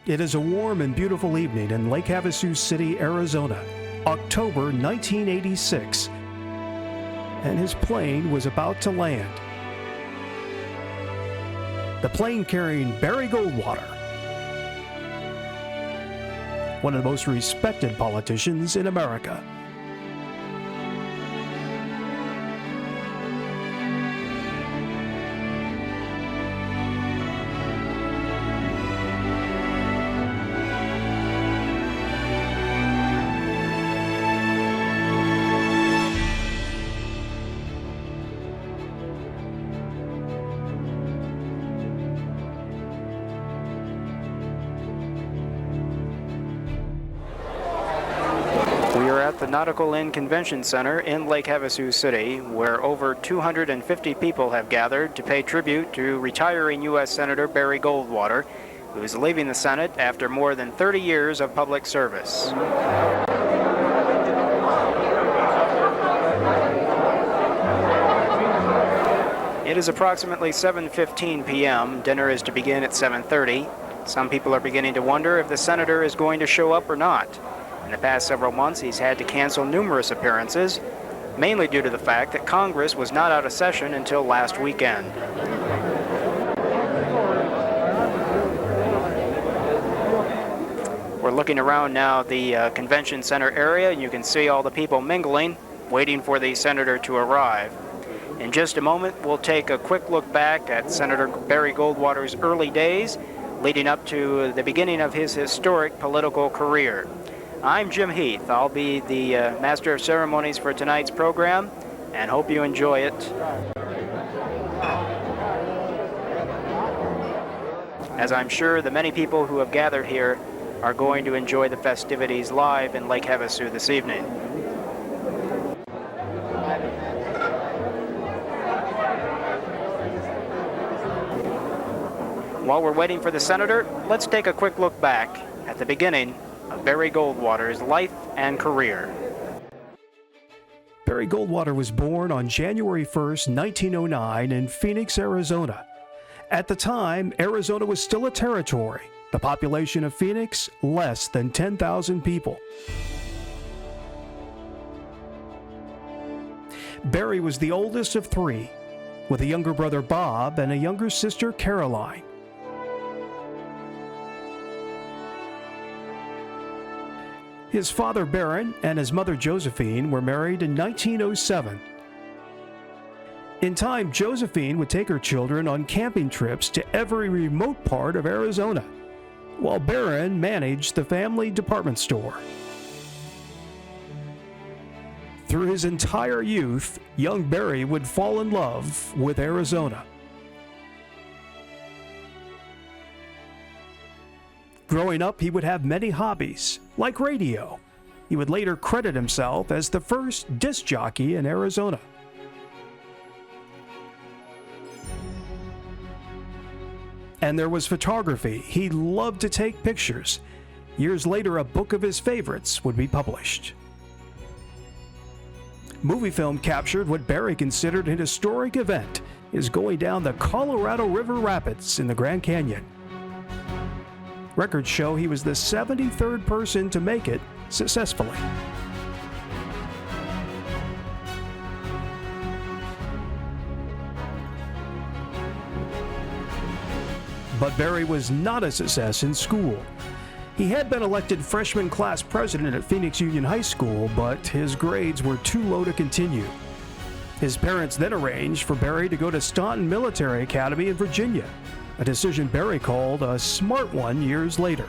It is a warm and beautiful evening in Lake Havasu City, Arizona, October 1986, and his plane was about to land. The plane carrying Barry Goldwater, one of the most respected politicians in America. We are at the Nautical Inn Convention Center in Lake Havasu City, where over 250 people have gathered to pay tribute to retiring U.S. Senator Barry Goldwater, who is leaving the Senate after more than 30 years of public service. It is approximately 7:15 p.m. Dinner is to begin at 7:30. Some people are beginning to wonder if the senator is going to show up or not. In the past several months, he's had to cancel numerous appearances, mainly due to the fact that Congress was not out of session until last weekend. We're looking around now the convention center area, and you can see all the people mingling, waiting for the senator to arrive. In just a moment, we'll take a quick look back at Senator Barry Goldwater's early days, leading up to the beginning of his historic political career. I'm Jim Heath. I'll be the Master of Ceremonies for tonight's program, and hope you enjoy it. As I'm sure the many people who have gathered here are going to enjoy the festivities live in Lake Havasu this evening. While we're waiting for the senator, let's take a quick look back at the beginning of Barry Goldwater's life and career. Barry Goldwater was born on January 1st, 1909 in Phoenix, Arizona. At the time, Arizona was still a territory. The population of Phoenix, less than 10,000 people. Barry was the oldest of three, with a younger brother Bob and a younger sister Caroline. His father, Baron, and his mother, Josephine, were married in 1907. In time, Josephine would take her children on camping trips to every remote part of Arizona, while Baron managed the family department store. Through his entire youth, young Barry would fall in love with Arizona. Growing up, he would have many hobbies, like radio. He would later credit himself as the first disc jockey in Arizona. And there was photography. He loved to take pictures. Years later, a book of his favorites would be published. Movie film captured what Barry considered an historic event, his going down the Colorado River Rapids in the Grand Canyon. Records show he was the 73rd person to make it successfully. But Barry was not a success in school. He had been elected freshman class president at Phoenix Union High School, but his grades were too low to continue. His parents then arranged for Barry to go to Staunton Military Academy in Virginia, a decision Barry called a smart one years later.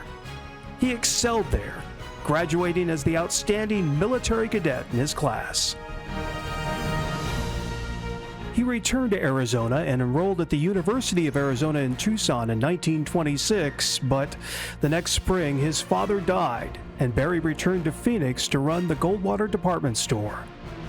He excelled there, graduating as the outstanding military cadet in his class. He returned to Arizona and enrolled at the University of Arizona in Tucson in 1926, but the next spring his father died, and Barry returned to Phoenix to run the Goldwater department store.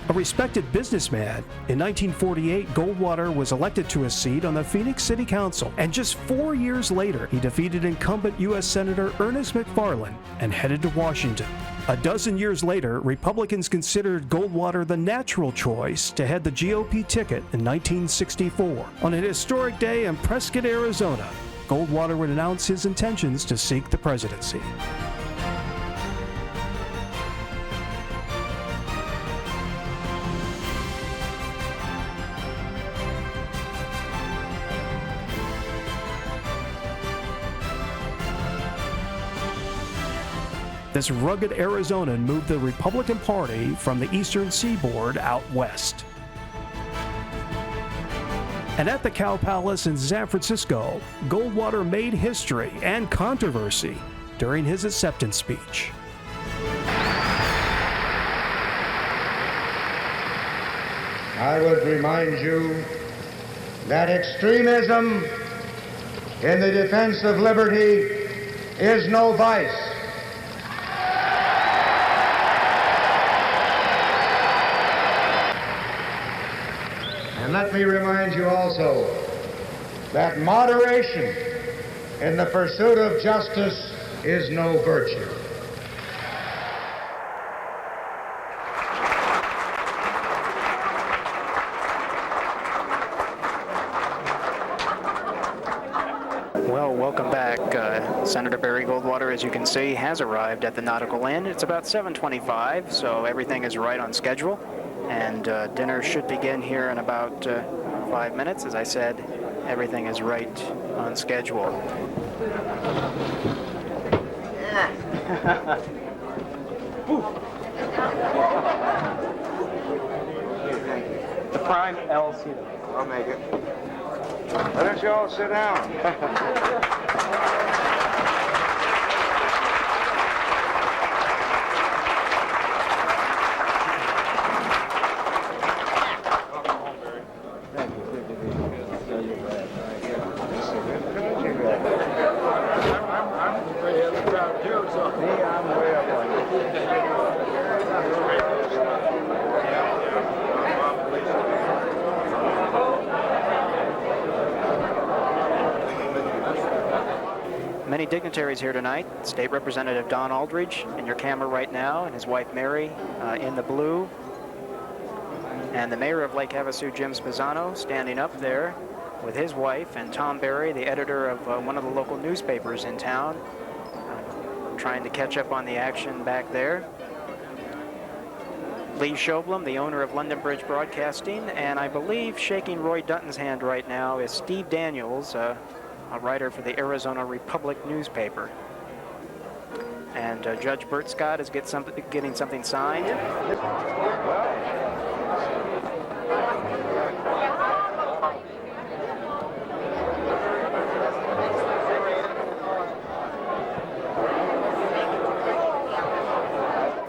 A respected businessman, in 1948, Goldwater was elected to a seat on the Phoenix City Council, and just 4 years later, he defeated incumbent U.S. Senator Ernest McFarland and headed to Washington. A dozen years later, Republicans considered Goldwater the natural choice to head the GOP ticket in 1964. On an historic day in Prescott, Arizona, Goldwater would announce his intentions to seek the presidency. This rugged Arizonan moved the Republican Party from the eastern seaboard out west. And at the Cow Palace in San Francisco, Goldwater made history and controversy during his acceptance speech. I would remind you that extremism in the defense of liberty is no vice. And let me remind you also that moderation in the pursuit of justice is no virtue. Well, welcome back. Senator Barry Goldwater, as you can see, has arrived at the Nautical Inn. It's about 7:25, so everything is right on schedule. And dinner should begin here in about 5 minutes. As I said, everything is right on schedule. The prime LC. I'll make it. Why don't you all sit down? Many dignitaries here tonight. State Representative Don Aldridge in your camera right now, and his wife Mary in the blue. And the mayor of Lake Havasu, Jim Spezzano, standing up there with his wife, and Tom Berry, the editor of one of the local newspapers in town, trying to catch up on the action back there. Lee Shoblum, the owner of London Bridge Broadcasting, and I believe shaking Roy Dutton's hand right now is Steve Daniels, a writer for the Arizona Republic newspaper. And Judge Bert Scott is getting something signed.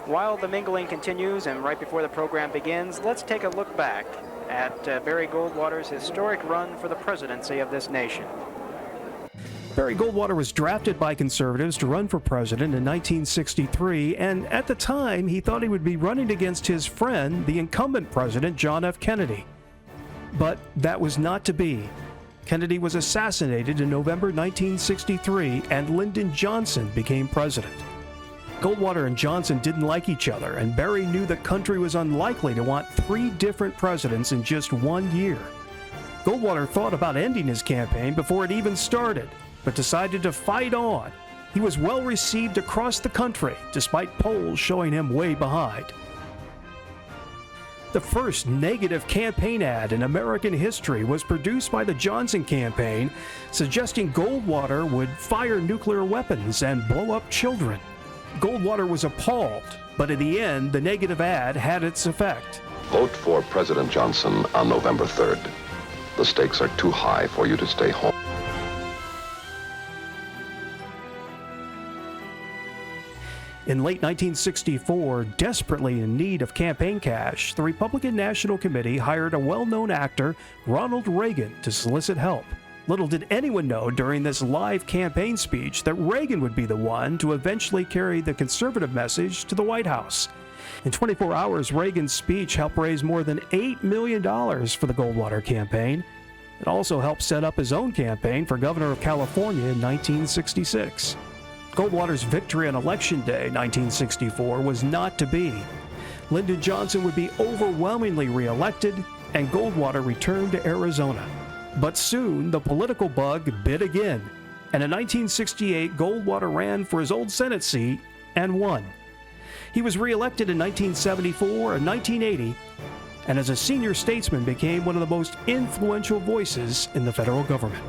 While the mingling continues and right before the program begins, let's take a look back at Barry Goldwater's historic run for the presidency of this nation. Barry Goldwater was drafted by conservatives to run for president in 1963, and at the time, he thought he would be running against his friend, the incumbent president, John F. Kennedy. But that was not to be. Kennedy was assassinated in November 1963, and Lyndon Johnson became president. Goldwater and Johnson didn't like each other, and Barry knew the country was unlikely to want 3 different presidents in just 1 year. Goldwater thought about ending his campaign before it even started, but decided to fight on. He was well received across the country, despite polls showing him way behind. The first negative campaign ad in American history was produced by the Johnson campaign, suggesting Goldwater would fire nuclear weapons and blow up children. Goldwater was appalled, but in the end, the negative ad had its effect. Vote for President Johnson on November 3rd. The stakes are too high for you to stay home. In late 1964, desperately in need of campaign cash, the Republican National Committee hired a well-known actor, Ronald Reagan, to solicit help. Little did anyone know during this live campaign speech that Reagan would be the one to eventually carry the conservative message to the White House. In 24 hours, Reagan's speech helped raise more than $8 million for the Goldwater campaign. It also helped set up his own campaign for governor of California in 1966. Goldwater's victory on Election Day 1964 was not to be. Lyndon Johnson would be overwhelmingly reelected, and Goldwater returned to Arizona. But soon, the political bug bit again. And in 1968, Goldwater ran for his old Senate seat and won. He was re-elected in 1974 and 1980, and as a senior statesman became one of the most influential voices in the federal government.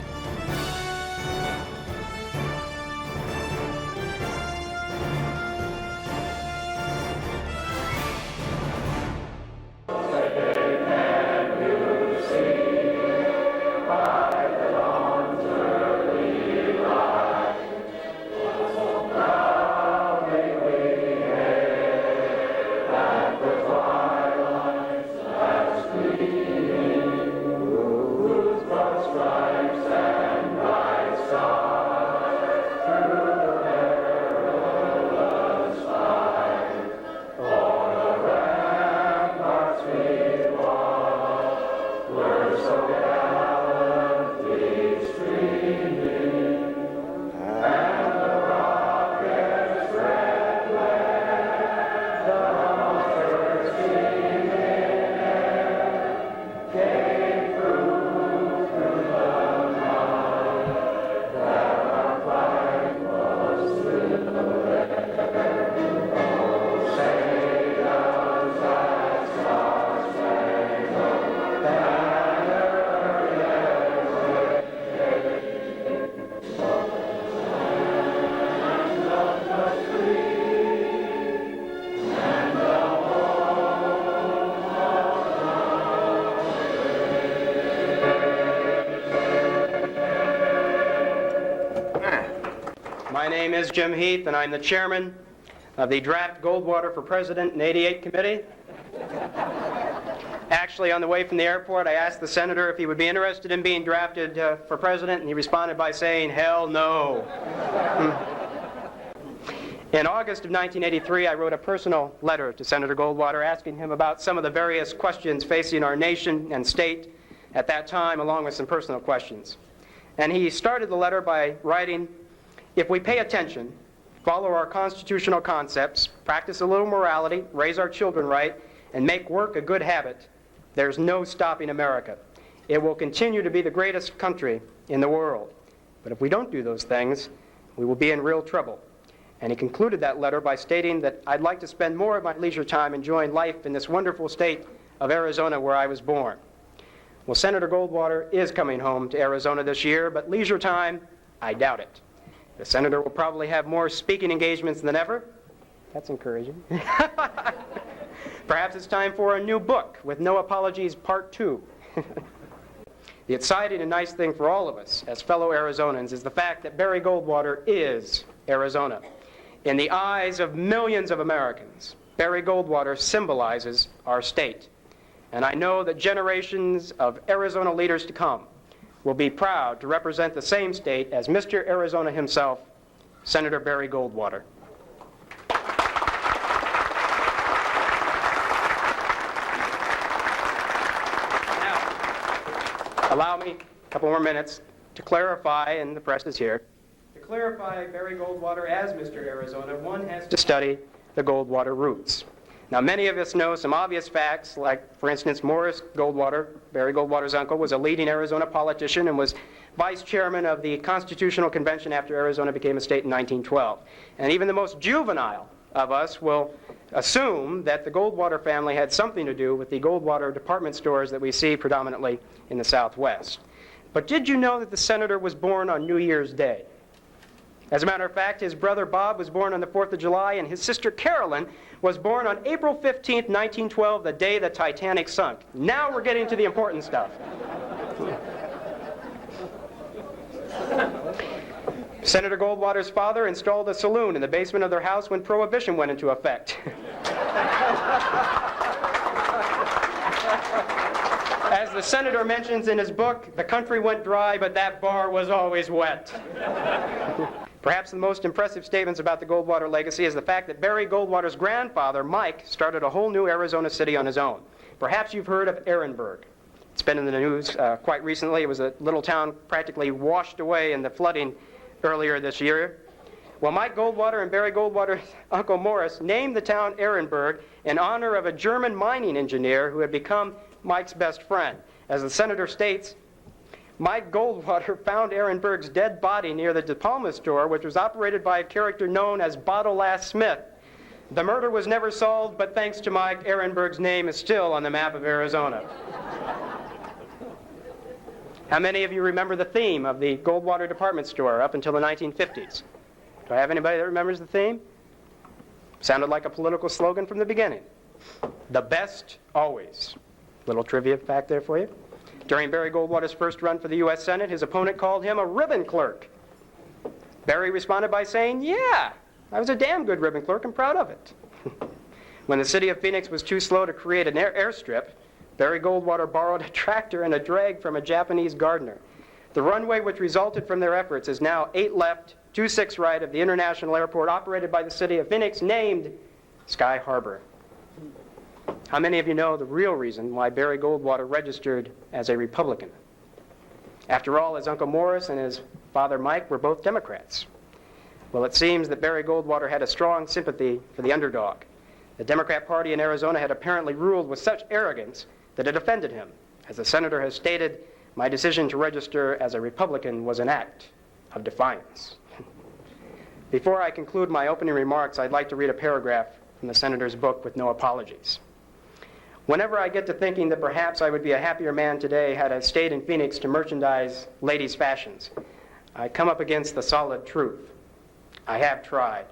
My name is Jim Heath, and I'm the chairman of the Draft Goldwater for President in '88 committee. Actually, on the way from the airport, I asked the senator if he would be interested in being drafted for president, and he responded by saying, "Hell no." In August of 1983, I wrote a personal letter to Senator Goldwater asking him about some of the various questions facing our nation and state at that time, along with some personal questions. And he started the letter by writing, "If we pay attention, follow our constitutional concepts, practice a little morality, raise our children right, and make work a good habit, there's no stopping America. It will continue to be the greatest country in the world. But if we don't do those things, we will be in real trouble." And he concluded that letter by stating that I'd like to spend more of my leisure time enjoying life in this wonderful state of Arizona where I was born. Well, Senator Goldwater is coming home to Arizona this year, but leisure time, I doubt it. The senator will probably have more speaking engagements than ever. That's encouraging. Perhaps it's time for a new book with No Apologies Part 2. The exciting and nice thing for all of us as fellow Arizonans is the fact that Barry Goldwater is Arizona. In the eyes of millions of Americans, Barry Goldwater symbolizes our state. And I know that generations of Arizona leaders to come will be proud to represent the same state as Mr. Arizona himself, Senator Barry Goldwater. Now, allow me a couple more minutes to clarify, and the press is here. To clarify Barry Goldwater as Mr. Arizona, one has to study the Goldwater roots. Now, many of us know some obvious facts, like, for instance, Morris Goldwater, Barry Goldwater's uncle, was a leading Arizona politician and was vice chairman of the Constitutional Convention after Arizona became a state in 1912. And even the most juvenile of us will assume that the Goldwater family had something to do with the Goldwater department stores that we see predominantly in the Southwest. But did you know that the senator was born on New Year's Day? As a matter of fact, his brother Bob was born on the 4th of July, and his sister Carolyn was born on April 15th, 1912, the day the Titanic sunk. Now we're getting to the important stuff. Senator Goldwater's father installed a saloon in the basement of their house when Prohibition went into effect. As the senator mentions in his book, the country went dry, but that bar was always wet. Perhaps the most impressive statements about the Goldwater legacy is the fact that Barry Goldwater's grandfather, Mike, started a whole new Arizona city on his own. Perhaps you've heard of Ehrenberg. It's been in the news quite recently. It was a little town practically washed away in the flooding earlier this year. Well, Mike Goldwater and Barry Goldwater's uncle Morris named the town Ehrenberg in honor of a German mining engineer who had become Mike's best friend. As the senator states, Mike Goldwater found Aaron Berg's dead body near the De Palma store, which was operated by a character known as Bottle Ass Smith. The murder was never solved, but thanks to Mike, Aaron Berg's name is still on the map of Arizona. How many of you remember the theme of the Goldwater department store up until the 1950s? Do I have anybody that remembers the theme? Sounded like a political slogan from the beginning. The best always. Little trivia fact there for you. During Barry Goldwater's first run for the U.S. Senate, his opponent called him a ribbon clerk. Barry responded by saying, "Yeah, I was a damn good ribbon clerk and proud of it." When the city of Phoenix was too slow to create an airstrip, Barry Goldwater borrowed a tractor and a drag from a Japanese gardener. The runway which resulted from their efforts is now 8 left, 26 right of the international airport operated by the city of Phoenix, named Sky Harbor. How many of you know the real reason why Barry Goldwater registered as a Republican? After all, his Uncle Morris and his father Mike were both Democrats. Well, it seems that Barry Goldwater had a strong sympathy for the underdog. The Democrat Party in Arizona had apparently ruled with such arrogance that it offended him. As the senator has stated, my decision to register as a Republican was an act of defiance. Before I conclude my opening remarks, I'd like to read a paragraph from the senator's book, With No Apologies. Whenever I get to thinking that perhaps I would be a happier man today had I stayed in Phoenix to merchandise ladies' fashions, I come up against the solid truth. I have tried.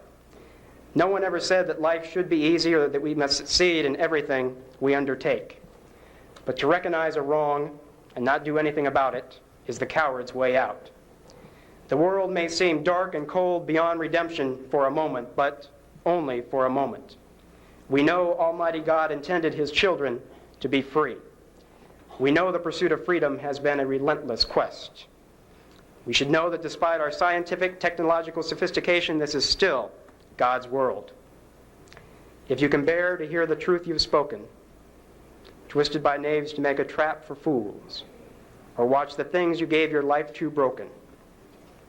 No one ever said that life should be easy or that we must succeed in everything we undertake. But to recognize a wrong and not do anything about it is the coward's way out. The world may seem dark and cold beyond redemption for a moment, but only for a moment. We know Almighty God intended His children to be free. We know the pursuit of freedom has been a relentless quest. We should know that despite our scientific, technological sophistication, this is still God's world. If you can bear to hear the truth you've spoken, twisted by knaves to make a trap for fools, or watch the things you gave your life to broken,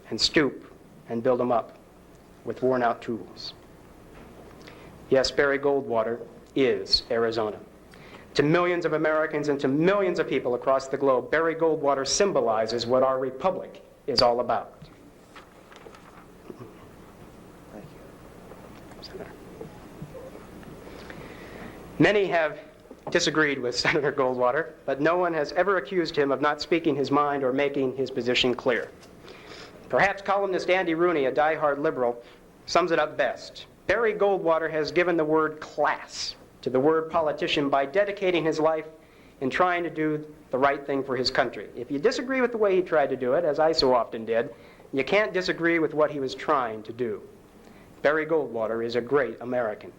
and stoop and build them up with worn-out tools. Yes, Barry Goldwater is Arizona. To millions of Americans and to millions of people across the globe, Barry Goldwater symbolizes what our republic is all about. Thank you. Senator. Many have disagreed with Senator Goldwater, but no one has ever accused him of not speaking his mind or making his position clear. Perhaps columnist Andy Rooney, a diehard liberal, sums it up best. Barry Goldwater has given the word class to the word politician by dedicating his life in trying to do the right thing for his country. If you disagree with the way he tried to do it, as I so often did, you can't disagree with what he was trying to do. Barry Goldwater is a great American.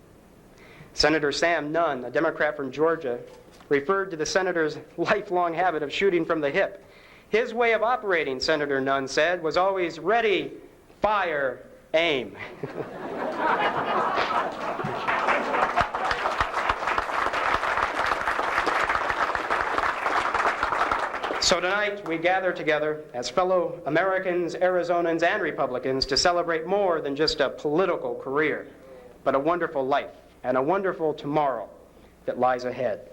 Senator Sam Nunn, a Democrat from Georgia, referred to the senator's lifelong habit of shooting from the hip. His way of operating, Senator Nunn said, was always ready, fire, aim. So tonight we gather together as fellow Americans, Arizonans, and Republicans to celebrate more than just a political career, but a wonderful life and a wonderful tomorrow that lies ahead.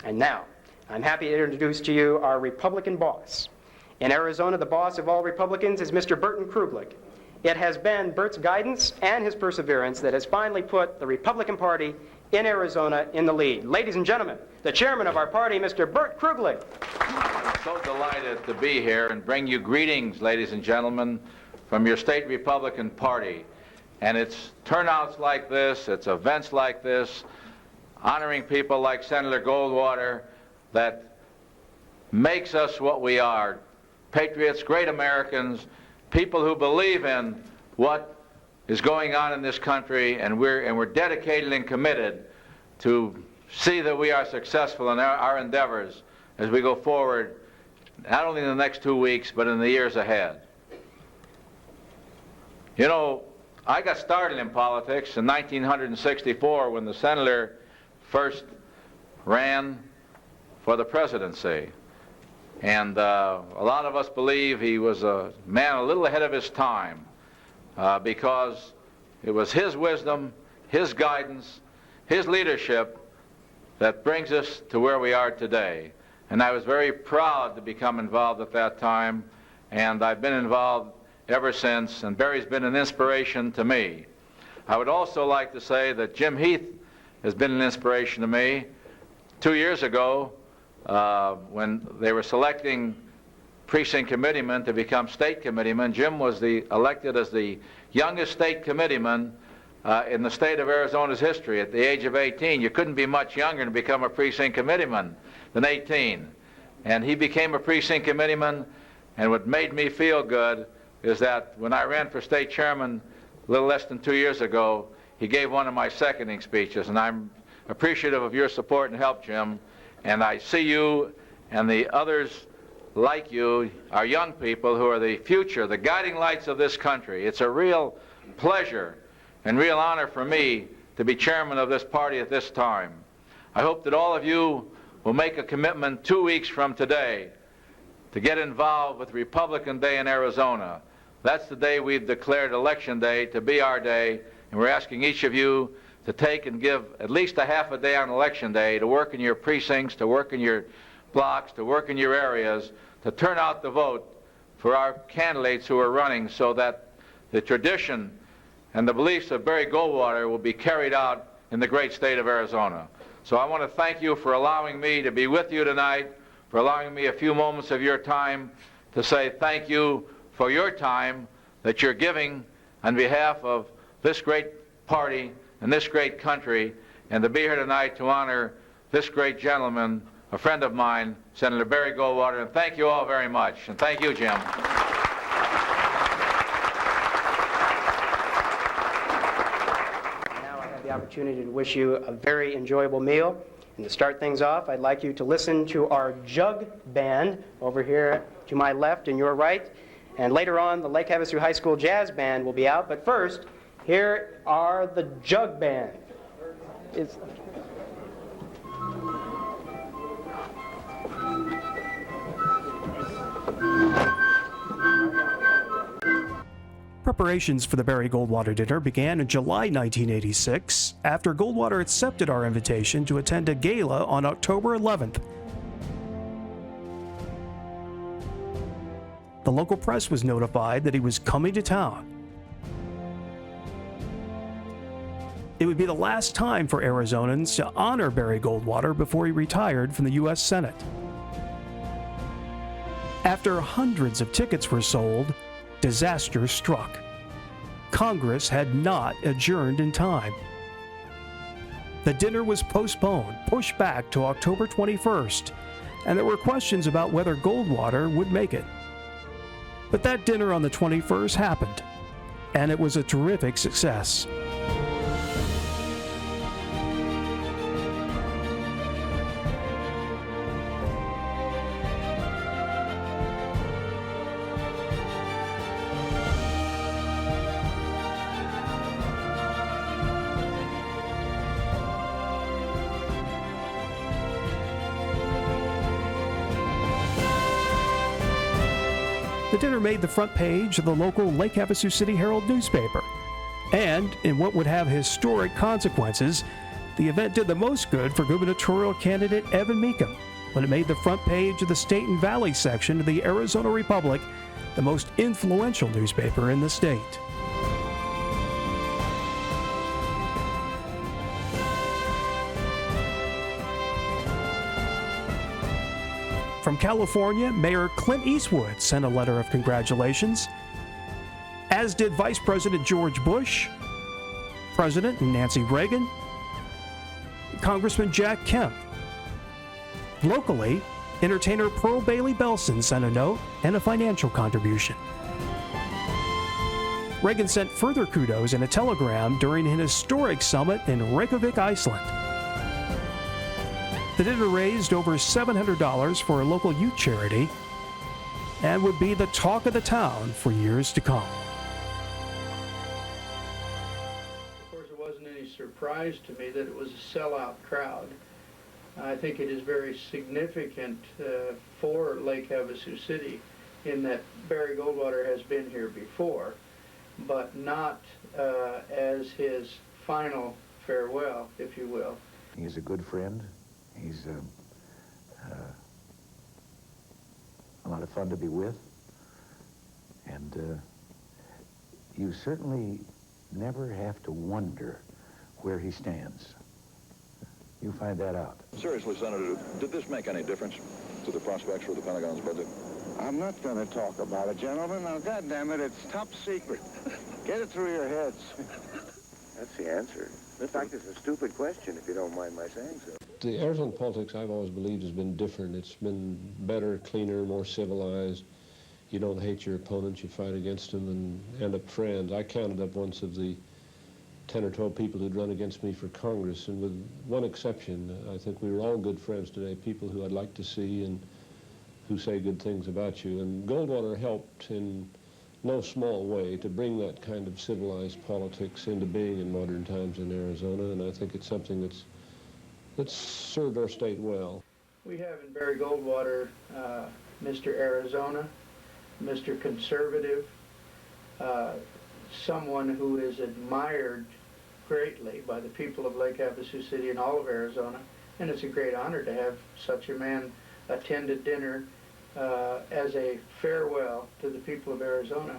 And now, I'm happy to introduce to you our Republican boss. In Arizona, the boss of all Republicans is Mr. Burton Kruglich. It has been Bert's guidance and his perseverance that has finally put the Republican Party in Arizona in the lead. Ladies and gentlemen, the chairman of our party, Mr. Bert Kruglich. So delighted to be here and bring you greetings, ladies and gentlemen, from your state Republican Party. And it's turnouts like this, it's events like this, honoring people like Senator Goldwater that makes us what we are. Patriots, great Americans, people who believe in what is going on in this country, and we're dedicated and committed to see that we are successful in our endeavors as we go forward, not only in the next 2 weeks, but in the years ahead. You know, I got started in politics in 1964 when the senator first ran for the presidency. And a lot of us believe he was a man a little ahead of his time because it was his wisdom, his guidance, his leadership that brings us to where we are today. and I was very proud to become involved at that time, and I've been involved ever since, and Barry's been an inspiration to me. I would also like to say that Jim Heath has been an inspiration to me. 2 years ago, when they were selecting precinct committeemen to become state committeemen, Jim was elected as the youngest state committeeman in the state of Arizona's history at the age of 18. You couldn't be much younger to become a precinct committeeman than 18. And he became a precinct committeeman, and what made me feel good is that when I ran for state chairman a little less than 2 years ago, he gave one of my seconding speeches, and I'm appreciative of your support and help, Jim. And I see you and the others like you, our young people who are the future, the guiding lights of this country. It's a real pleasure and real honor for me to be chairman of this party at this time. I hope that all of you will make a commitment 2 weeks from today to get involved with Republican Day in Arizona. That's the day we've declared Election Day to be our day, and we're asking each of you to take and give at least a half a day on Election Day to work in your precincts, to work in your blocks, to work in your areas, to turn out the vote for our candidates who are running, so that the tradition and the beliefs of Barry Goldwater will be carried out in the great state of Arizona. So I want to thank you for allowing me to be with you tonight, for allowing me a few moments of your time to say thank you for your time that you're giving on behalf of this great party and this great country, and to be here tonight to honor this great gentleman, a friend of mine, Senator Barry Goldwater. And thank you all very much. And thank you, Jim. Now I have the opportunity to wish you a very enjoyable meal. And to start things off, I'd like you to listen to our jug band over here to my left and your right. And later on, the Lake Havasu High School Jazz Band will be out. But first, here are the jug band. Preparations for the Barry Goldwater dinner began in July 1986 after Goldwater accepted our invitation to attend a gala on October 11th. The local press was notified that he was coming to town. It would be the last time for Arizonans to honor Barry Goldwater before he retired from the U.S. Senate. After hundreds of tickets were sold, disaster struck. Congress had not adjourned in time. The dinner was postponed, pushed back to October 21st, and there were questions about whether Goldwater would make it. But that dinner on the 21st happened, and it was a terrific success. The dinner made the front page of the local Lake Havasu City Herald newspaper. And, in what would have historic consequences, the event did the most good for gubernatorial candidate Evan Meekum when it made the front page of the State and Valley section of the Arizona Republic, the most influential newspaper in the state. From California, Mayor Clint Eastwood sent a letter of congratulations, as did Vice President George Bush, President Nancy Reagan, Congressman Jack Kemp. Locally, entertainer Pearl Bailey Belson sent a note and a financial contribution. Reagan sent further kudos in a telegram during an historic summit in Reykjavik, Iceland. The dinner raised over $700 for a local youth charity and would be the talk of the town for years to come. Of course, it wasn't any surprise to me that it was a sellout crowd. I think it is very significant for Lake Havasu City in that Barry Goldwater has been here before, but not as his final farewell, if you will. He's a good friend. He's of fun to be with. And you certainly never have to wonder where he stands. You find that out. Seriously, Senator, did this make any difference to the prospects for the Pentagon's budget? I'm not going to talk about it, gentlemen. Now, goddammit, it's top secret. Get it through your heads. That's the answer. In fact, it's a stupid question, if you don't mind my saying so. The Arizona politics, I've always believed, has been different. It's been better, cleaner, more civilized. You don't hate your opponents, you fight against them and end up friends. I counted up once of the 10 or 12 people who'd run against me for Congress, and with one exception, I think we were all good friends today, people who I'd like to see and who say good things about you. And Goldwater helped in no small way to bring that kind of civilized politics into being in modern times in Arizona, and I think it's something that's served our state well. We have in Barry Goldwater Mr. Arizona, Mr. Conservative, someone who is admired greatly by the people of Lake Havasu City and all of Arizona, and it's a great honor to have such a man attend a dinner as a farewell to the people of Arizona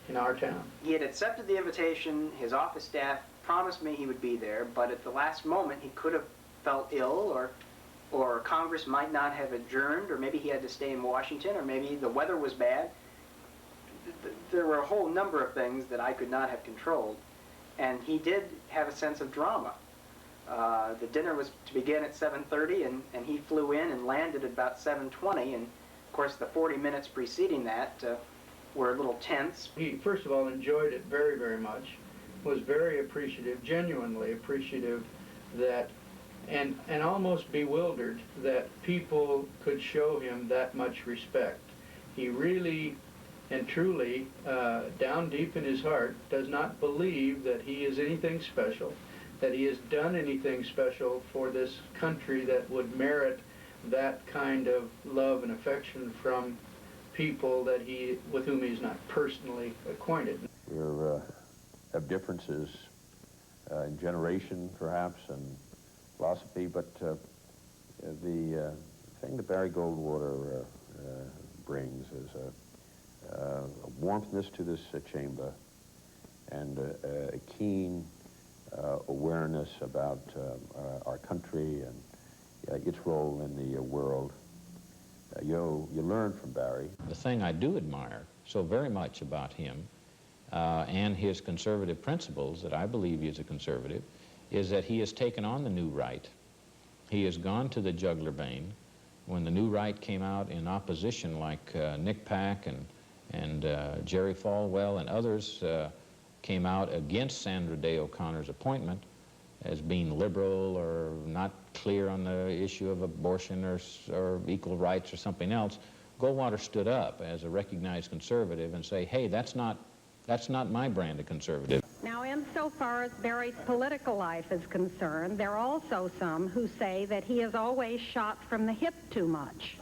in our town. He had accepted the invitation. His office staff promised me he would be there, but at the last moment he could have felt ill, or Congress might not have adjourned, or maybe he had to stay in Washington, or maybe the weather was bad. There were a whole number of things that I could not have controlled, and he did have a sense of drama. The dinner was to begin at 7:30, and he flew in and landed at about 7:20, and of course the 40 minutes preceding that were a little tense. He, first of all, enjoyed it very, very much, was very appreciative, genuinely appreciative, that, and almost bewildered that people could show him that much respect. He really and truly, down deep in his heart, does not believe that he is anything special, that he has done anything special for this country that would merit that kind of love and affection from people that with whom he's not personally acquainted. We have differences in generation, perhaps, and philosophy, but the thing that Barry Goldwater brings is a warmthness to this chamber and a keen awareness about our country and its role in the world. You learn from Barry. The thing I do admire so very much about him and his conservative principles, that I believe he is a conservative, is that he has taken on the new right. He has gone to the jugular vein. When the new right came out in opposition, like Nick Pack and Jerry Falwell and others came out against Sandra Day O'Connor's appointment as being liberal or not clear on the issue of abortion or equal rights or something else, Goldwater stood up as a recognized conservative and say, hey, that's not my brand of conservative. Now, insofar as Barry's political life is concerned, there are also some who say that he has always shot from the hip too much.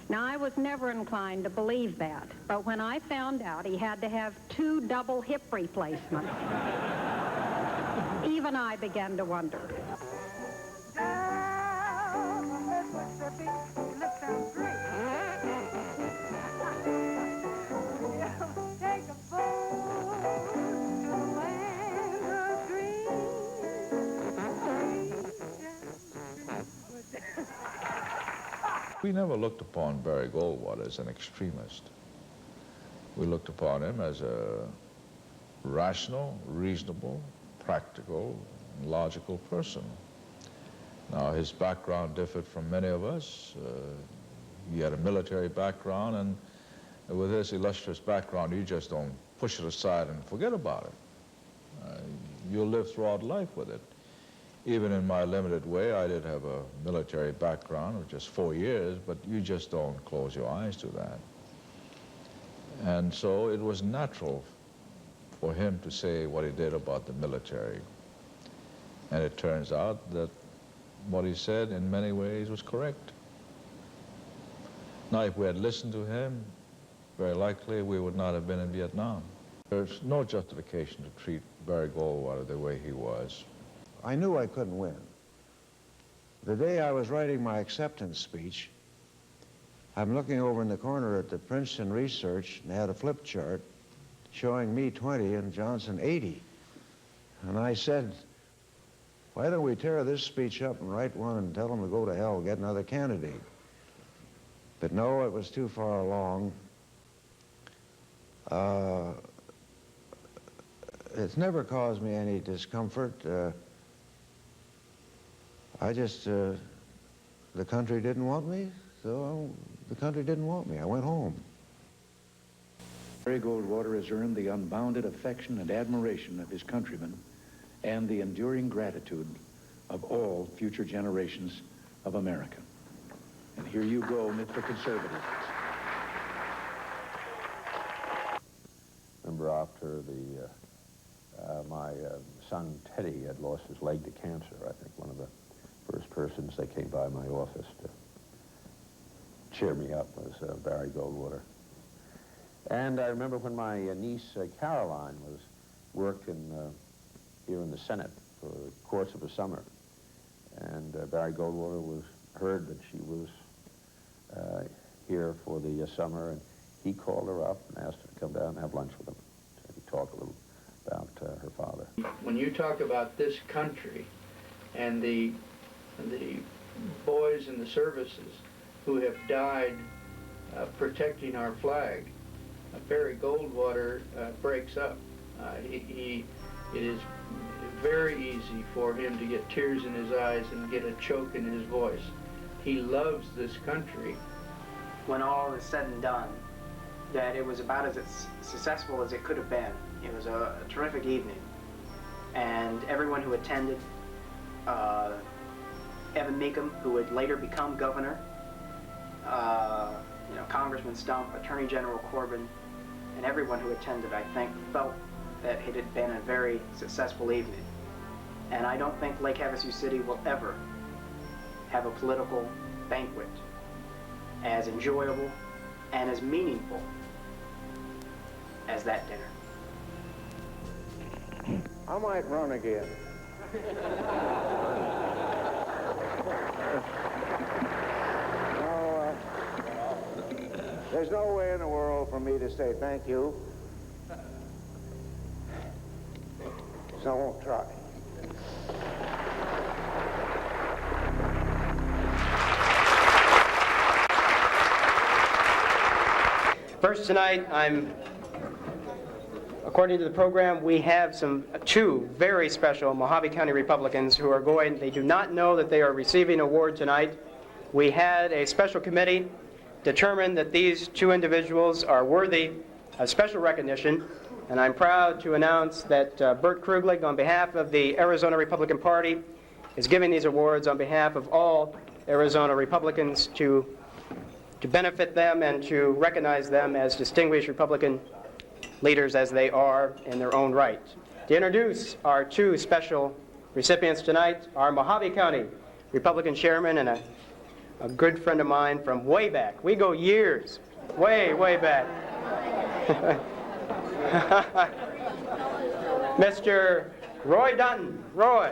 Now, I was never inclined to believe that, but when I found out he had to have 2 double hip replacements, even I began to wonder. We never looked upon Barry Goldwater as an extremist. We looked upon him as a rational, reasonable, practical, logical person. Now, his background differed from many of us. He had a military background, and with his illustrious background, you just don't push it aside and forget about it. You'll live throughout life with it. Even in my limited way, I did have a military background of just 4 years, but you just don't close your eyes to that. And so it was natural for him to say what he did about the military. And it turns out that what he said in many ways was correct. Now, if we had listened to him, very likely we would not have been in Vietnam. There's no justification to treat Barry Goldwater the way he was. I knew I couldn't win. The day I was writing my acceptance speech, I'm looking over in the corner at the Princeton Research, and they had a flip chart showing me 20 and Johnson 80. And I said, why don't we tear this speech up and write one and tell them to go to hell, get another candidate? But no, it was too far along. It's never caused me any discomfort. The country didn't want me, so the country didn't want me. I went home. Barry Goldwater has earned the unbounded affection and admiration of his countrymen and the enduring gratitude of all future generations of America. And here you go, Mr. Conservative. Remember after my son Teddy had lost his leg to cancer, I think one of the first persons that came by my office to cheer me up was Barry Goldwater. And I remember when my niece Caroline was working here in the Senate for the course of a summer, and Barry Goldwater heard that she was here for the summer, and he called her up and asked her to come down and have lunch with him. So he talked a little about her father. When you talk about this country and the boys in the services who have died protecting our flag, Barry Goldwater breaks up. It is very easy for him to get tears in his eyes and get a choke in his voice. He loves this country. When all is said and done, that it was about as successful as it could have been. It was a terrific evening. And everyone who attended, Evan Meekum, who would later become governor, Congressman Stump, Attorney General Corbin, and everyone who attended, I think, felt that it had been a very successful evening. And I don't think Lake Havasu City will ever have a political banquet as enjoyable and as meaningful as that dinner. I might run again. There's no way in the world for me to say thank you. So I won't try. First tonight, according to the program, we have two very special Mojave County Republicans who are going. They do not know that they are receiving an award tonight. We had a special committee determine that these two individuals are worthy of special recognition, and I'm proud to announce that Bert Kruglich, on behalf of the Arizona Republican Party, is giving these awards on behalf of all Arizona Republicans to benefit them and to recognize them as distinguished Republican leaders as they are in their own right. To introduce our two special recipients tonight, our Mojave County Republican chairman and a good friend of mine from way back. We go years, way back. Mr. Roy Dunton. Roy.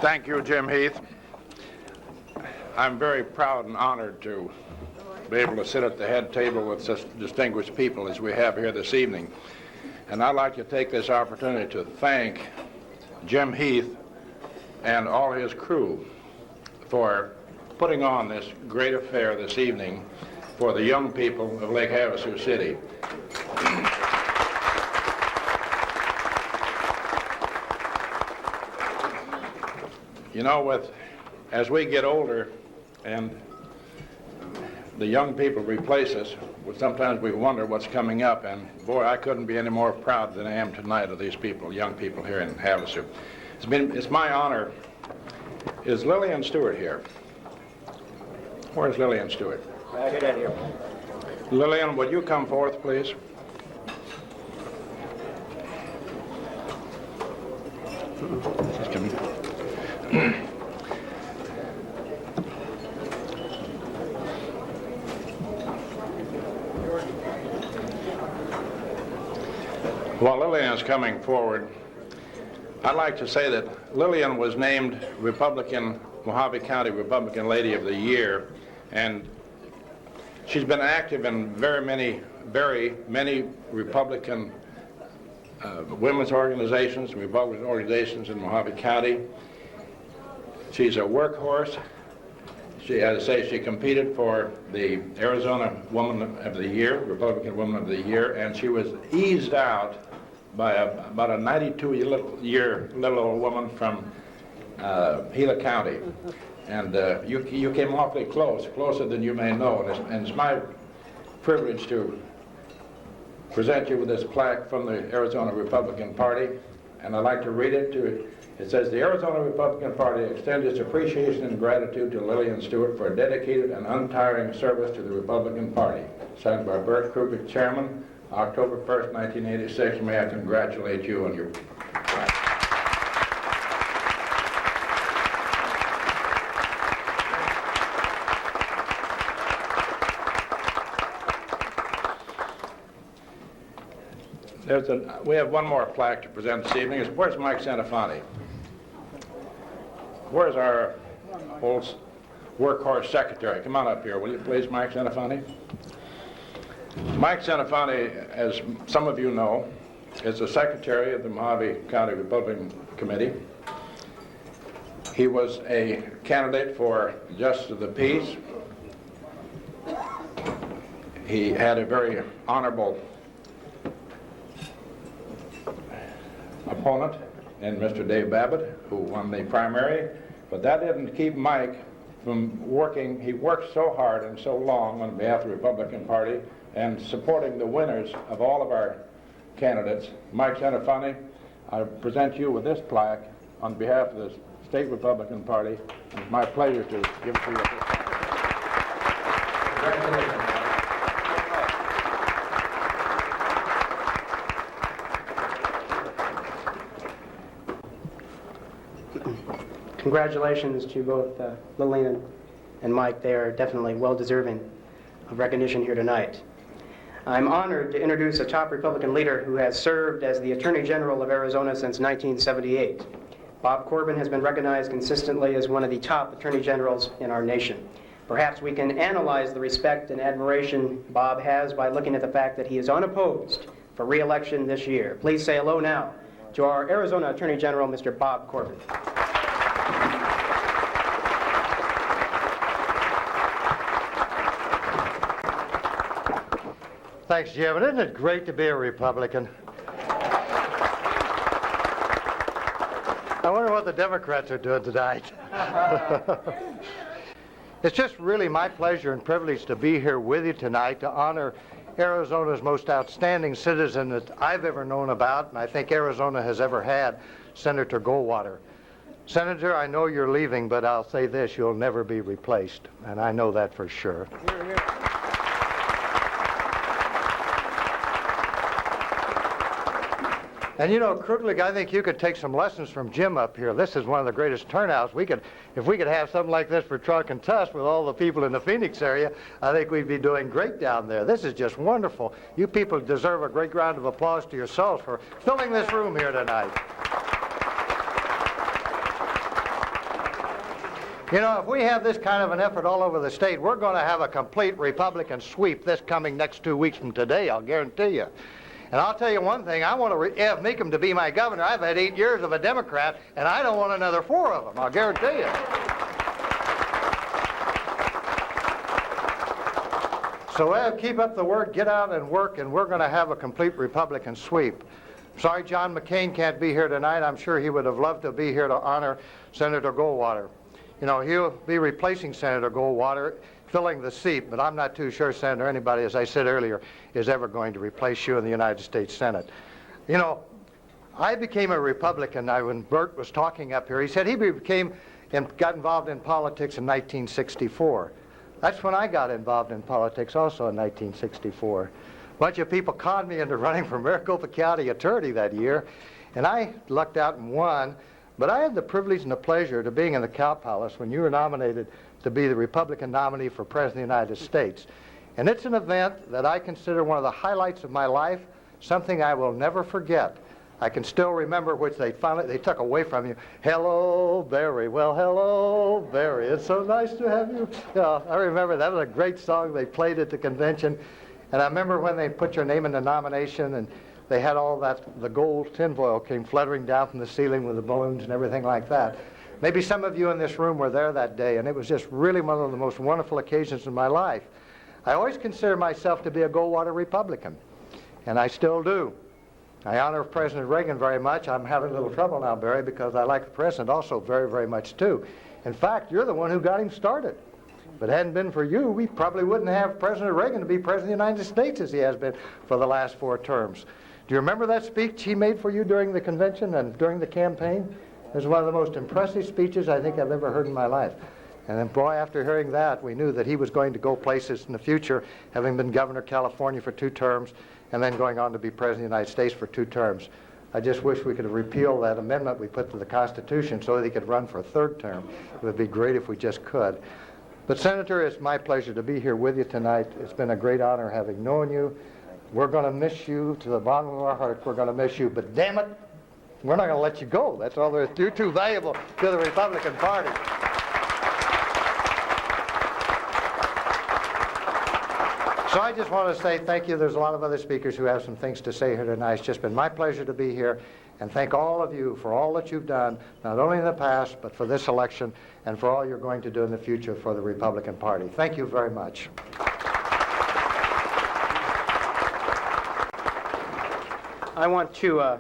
Thank you, Jim Heath. I'm very proud and honored to be able to sit at the head table with such distinguished people as we have here this evening. And I'd like to take this opportunity to thank Jim Heath and all his crew for putting on this great affair this evening for the young people of Lake Havasu City. You know, as we get older and the young people replace us, sometimes we wonder what's coming up, and boy, I couldn't be any more proud than I am tonight of these people, young people here in Havasu. It's my honor. Is Lillian Stewart here? Where's Lillian Stewart? Back it here. Lillian, would you come forth, please? Just a minute. While Lillian is coming forward, I'd like to say that Lillian was named Mojave County Republican Lady of the Year, and she's been active in very many Republican women's organizations, Republican organizations in Mojave County. She's a workhorse. She, as I say, she competed for the Arizona Woman of the Year, Republican Woman of the Year, and she was eased out by about a 92-year little old woman from Gila County. And you came awfully close, closer than you may know, and it's my privilege to present you with this plaque from the Arizona Republican Party, and I'd like to read it to. It says, the Arizona Republican Party extends its appreciation and gratitude to Lillian Stewart for a dedicated and untiring service to the Republican Party. Signed by Bert Krupik, Chairman, October 1st, 1986. May I congratulate you on your plaque. We have one more plaque to present this evening. Where's Mike Santafanti? Where's our old workhorse secretary? Come on up here, will you please, Mike Santafanti? Mike Santafanti, as some of you know, is the secretary of the Mojave County Republican Committee. He was a candidate for Justice of the Peace. He had a very honorable opponent in Mr. Dave Babbitt, who won the primary, but that didn't keep Mike from working. He worked so hard and so long on behalf of the Republican Party and supporting the winners of all of our candidates. Mike Santafanti, I present you with this plaque on behalf of the State Republican Party. It's my pleasure to give it to you. Congratulations. Congratulations to both Lillian and Mike. They are definitely well-deserving of recognition here tonight. I'm honored to introduce a top Republican leader who has served as the Attorney General of Arizona since 1978. Bob Corbin has been recognized consistently as one of the top Attorney Generals in our nation. Perhaps we can analyze the respect and admiration Bob has by looking at the fact that he is unopposed for re-election this year. Please say hello now to our Arizona Attorney General, Mr. Bob Corbin. Thanks, Jim. Isn't it great to be a Republican? I wonder what the Democrats are doing tonight. It's just really my pleasure and privilege to be here with you tonight to honor Arizona's most outstanding citizen that I've ever known about, and I think Arizona has ever had, Senator Goldwater. Senator, I know you're leaving, but I'll say this, you'll never be replaced, and I know that for sure. Hear, hear. And you know, Kruglich, I think you could take some lessons from Jim up here. This is one of the greatest turnouts. If we could have something like this for Trunk and Tusk with all the people in the Phoenix area, I think we'd be doing great down there. This is just wonderful. You people deserve a great round of applause to yourselves for filling this room here tonight. You know, if we have this kind of an effort all over the state, we're going to have a complete Republican sweep this coming next 2 weeks from today, I'll guarantee you. And I'll tell you one thing, I want to have Meekum to be my governor. I've had 8 years of a Democrat, and I don't want another 4 of them, I'll guarantee you. So keep up the work, get out and work, and we're going to have a complete Republican sweep. Sorry John McCain can't be here tonight. I'm sure he would have loved to be here to honor Senator Goldwater. You know, he'll be replacing Senator Goldwater, filling the seat, but I'm not too sure, Senator, anybody, as I said earlier, is ever going to replace you in the United States Senate. You know, I became a Republican when Bert was talking up here. He said he got involved in politics in 1964. That's when I got involved in politics also in 1964. A bunch of people conned me into running for Maricopa County attorney that year, and I lucked out and won. But I had the privilege and the pleasure of being in the Cow Palace when you were nominated to be the Republican nominee for President of the United States. And it's an event that I consider one of the highlights of my life, something I will never forget. I can still remember, which they took away from you. Hello, Barry. Well, hello, Barry. It's so nice to have you. I remember that was a great song they played at the convention. And I remember when they put your name in the nomination and they had all that, the gold tinfoil came fluttering down from the ceiling with the balloons and everything like that. Maybe some of you in this room were there that day, and it was just really one of the most wonderful occasions in my life. I always consider myself to be a Goldwater Republican, and I still do. I honor President Reagan very much. I'm having a little trouble now, Barry, because I like the president also very, very much, too. In fact, you're the one who got him started. If it hadn't been for you, we probably wouldn't have President Reagan to be President of the United States as he has been for the last 4 terms. Do you remember that speech he made for you during the convention and during the campaign? It was one of the most impressive speeches I think I've ever heard in my life. And then, boy, after hearing that, we knew that he was going to go places in the future, having been governor of California for 2 terms, and then going on to be President of the United States for 2 terms. I just wish we could have repealed that amendment we put to the Constitution so that he could run for a 3rd term. It would be great if we just could. But, Senator, it's my pleasure to be here with you tonight. It's been a great honor having known you. We're going to miss you to the bottom of our hearts. We're going to miss you, but damn it, we're not going to let you go. That's all there is. You're too valuable to the Republican Party. So I just want to say thank you. There's a lot of other speakers who have some things to say here tonight. It's just been my pleasure to be here, and thank all of you for all that you've done, not only in the past, but for this election, and for all you're going to do in the future for the Republican Party. Thank you very much. I want to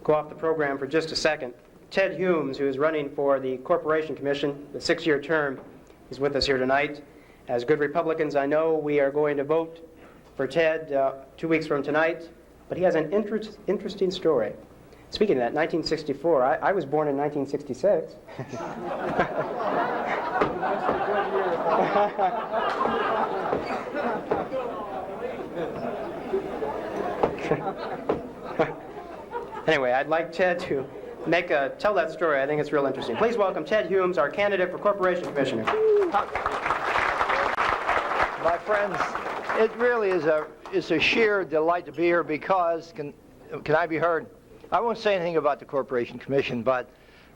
go off the program for just a second. Ted Humes, who is running for the Corporation Commission, the 6-year term, is with us here tonight. As good Republicans, I know we are going to vote for Ted 2 weeks from tonight, but he has an interesting story. Speaking of that, 1964, I was born in 1966. Anyway, I'd like Ted to tell that story. I think it's real interesting. Please welcome Ted Humes, our candidate for Corporation Commissioner. My friends, it really is a sheer delight to be here because, can I be heard? I won't say anything about the Corporation Commission, but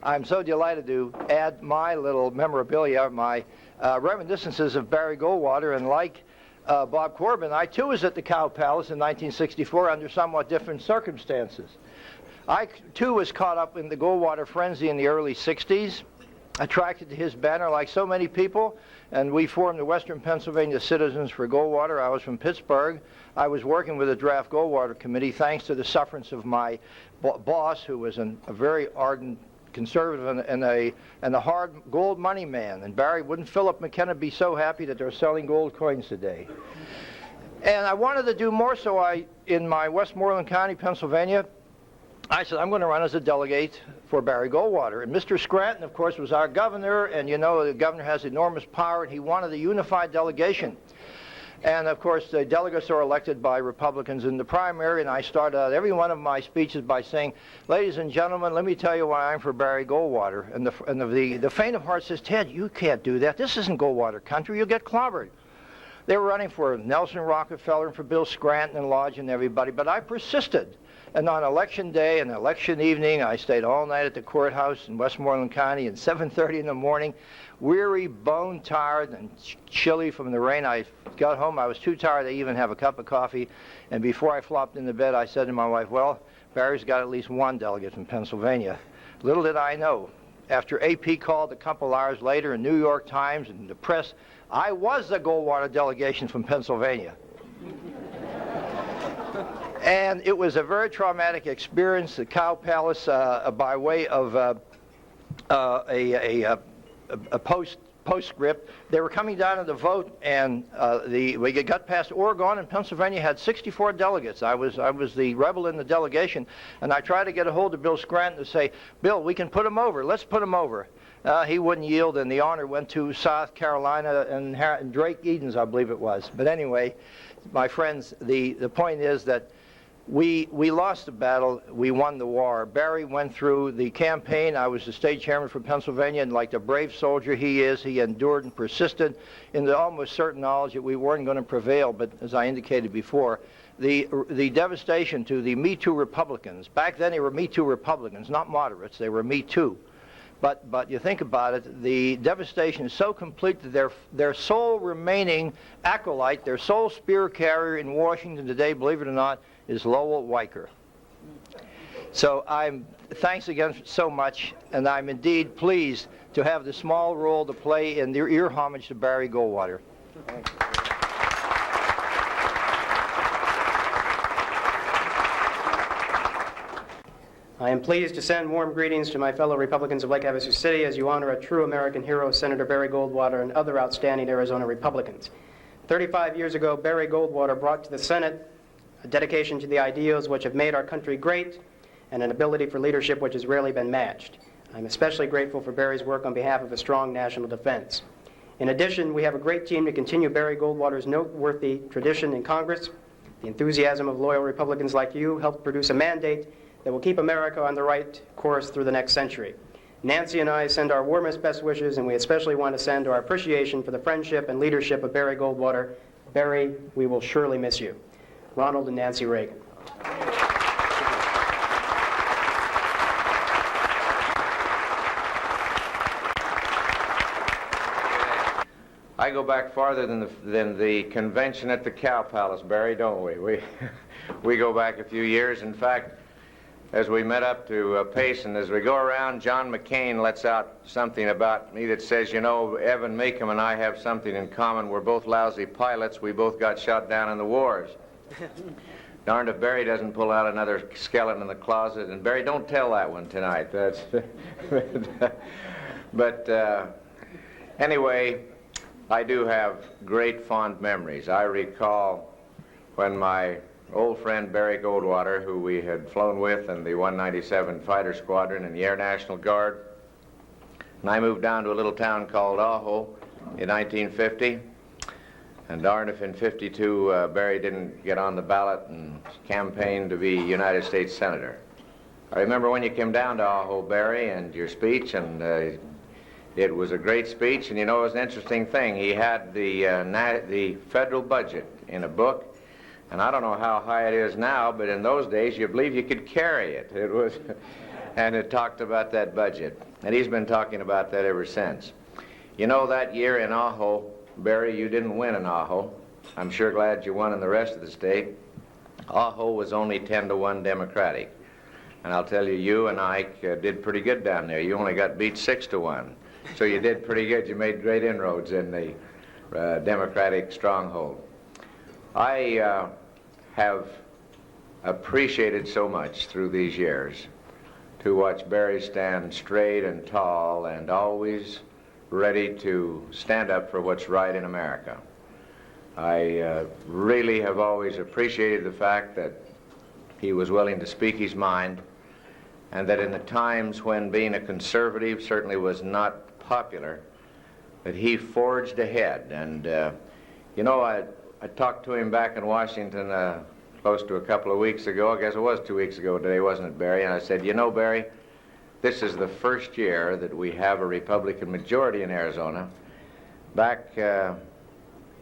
I'm so delighted to add my little memorabilia, my reminiscences of Barry Goldwater, and like Bob Corbin, I too was at the Cow Palace in 1964 under somewhat different circumstances. I too was caught up in the Goldwater frenzy in the early 60s, attracted to his banner like so many people, and we formed the Western Pennsylvania Citizens for Goldwater. I was from Pittsburgh. I was working with the draft Goldwater committee thanks to the sufferance of my boss, who was a very ardent conservative and a hard gold money man. And Barry, wouldn't Philip McKenna be so happy that they're selling gold coins today? And I wanted to do more, so in my Westmoreland County, Pennsylvania, I said, I'm going to run as a delegate for Barry Goldwater. And Mr. Scranton, of course, was our governor, and you know the governor has enormous power, and he wanted a unified delegation. And, of course, the delegates are elected by Republicans in the primary, and I start out every one of my speeches by saying, ladies and gentlemen, let me tell you why I'm for Barry Goldwater. And the faint of heart says, Ted, you can't do that. This isn't Goldwater country. You'll get clobbered. They were running for Nelson Rockefeller and for Bill Scranton and Lodge and everybody, but I persisted. And on election day and election evening, I stayed all night at the courthouse in Westmoreland County at 7:30 in the morning, weary, bone-tired, and chilly from the rain. I got home. I was too tired to even have a cup of coffee. And before I flopped into bed, I said to my wife, well, Barry's got at least one delegate from Pennsylvania. Little did I know, after AP called a couple hours later in New York Times and the press, I was the Goldwater delegation from Pennsylvania. And it was a very traumatic experience, the Cow Palace, by way of a postscript. They were coming down to the vote, and we got past Oregon, and Pennsylvania had 64 delegates. I was the rebel in the delegation, and I tried to get a hold of Bill Scranton to say, Bill, we can put him over. Let's put him over. He wouldn't yield, and the honor went to South Carolina and Drake Edens, I believe it was. But anyway, my friends, the point is that we lost the battle, we won the war. Barry went through the campaign. I was the state chairman for Pennsylvania, and like the brave soldier he is, he endured and persisted in the almost certain knowledge that we weren't going to prevail. But as I indicated before, the devastation to the Me Too Republicans. Back then they were Me Too Republicans, not moderates. They were Me Too. But you think about it, the devastation is so complete that their sole remaining acolyte, their sole spear carrier in Washington today, believe it or not, is Lowell Weicker. So thanks again so much, and I'm indeed pleased to have the small role to play in your homage to Barry Goldwater. Thanks. I am pleased to send warm greetings to my fellow Republicans of Lake Havasu City as you honor a true American hero, Senator Barry Goldwater, and other outstanding Arizona Republicans. 35 years ago, Barry Goldwater brought to the Senate a dedication to the ideals which have made our country great and an ability for leadership which has rarely been matched. I'm especially grateful for Barry's work on behalf of a strong national defense. In addition, we have a great team to continue Barry Goldwater's noteworthy tradition in Congress. The enthusiasm of loyal Republicans like you helped produce a mandate that will keep America on the right course through the next century. Nancy and I send our warmest best wishes, and we especially want to send our appreciation for the friendship and leadership of Barry Goldwater. Barry, we will surely miss you. Ronald and Nancy Reagan. I go back farther than the convention at the Cow Palace, Barry, don't we? We go back a few years. In fact, as we met up to Pace, and as we go around, John McCain lets out something about me that says, you know, Evan Meekum and I have something in common. We're both lousy pilots. We both got shot down in the wars. Darned if Barry doesn't pull out another skeleton in the closet. And Barry, don't tell that one tonight. But anyway, I do have great fond memories. I recall when my old friend Barry Goldwater, who we had flown with in the 197 Fighter Squadron in the Air National Guard, and I moved down to a little town called Ajo in 1950. And darn if in 52 Barry didn't get on the ballot and campaign to be United States Senator. I remember when you came down to Ajo, Barry, and your speech, and it was a great speech. And you know, it was an interesting thing. He had the federal budget in a book. And I don't know how high it is now, but in those days, you believe you could carry it. It was, and it talked about that budget. And he's been talking about that ever since. You know, that year in Ajo, Barry, you didn't win in Ajo. I'm sure glad you won in the rest of the state. Ajo was only 10-1 Democratic. And I'll tell you, you and Ike did pretty good down there. You only got beat 6-1. So you did pretty good. You made great inroads in the Democratic stronghold. I have appreciated so much through these years to watch Barry stand straight and tall and always ready to stand up for what's right in America. I really have always appreciated the fact that he was willing to speak his mind, and that in the times when being a conservative certainly was not popular, that he forged ahead. And you know, I talked to him back in Washington close to a couple of weeks ago. I guess it was 2 weeks ago today, wasn't it, Barry? And I said, you know, Barry, this is the first year that we have a Republican majority in Arizona. Back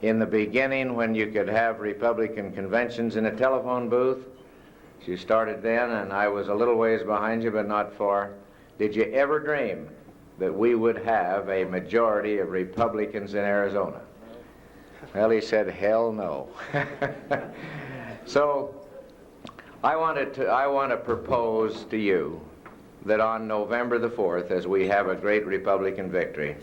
in the beginning, when you could have Republican conventions in a telephone booth, you started then, and I was a little ways behind you, but not far. Did you ever dream that we would have a majority of Republicans in Arizona? Well, he said, hell no. So I want to propose to you that on November the 4th, as we have a great Republican victory,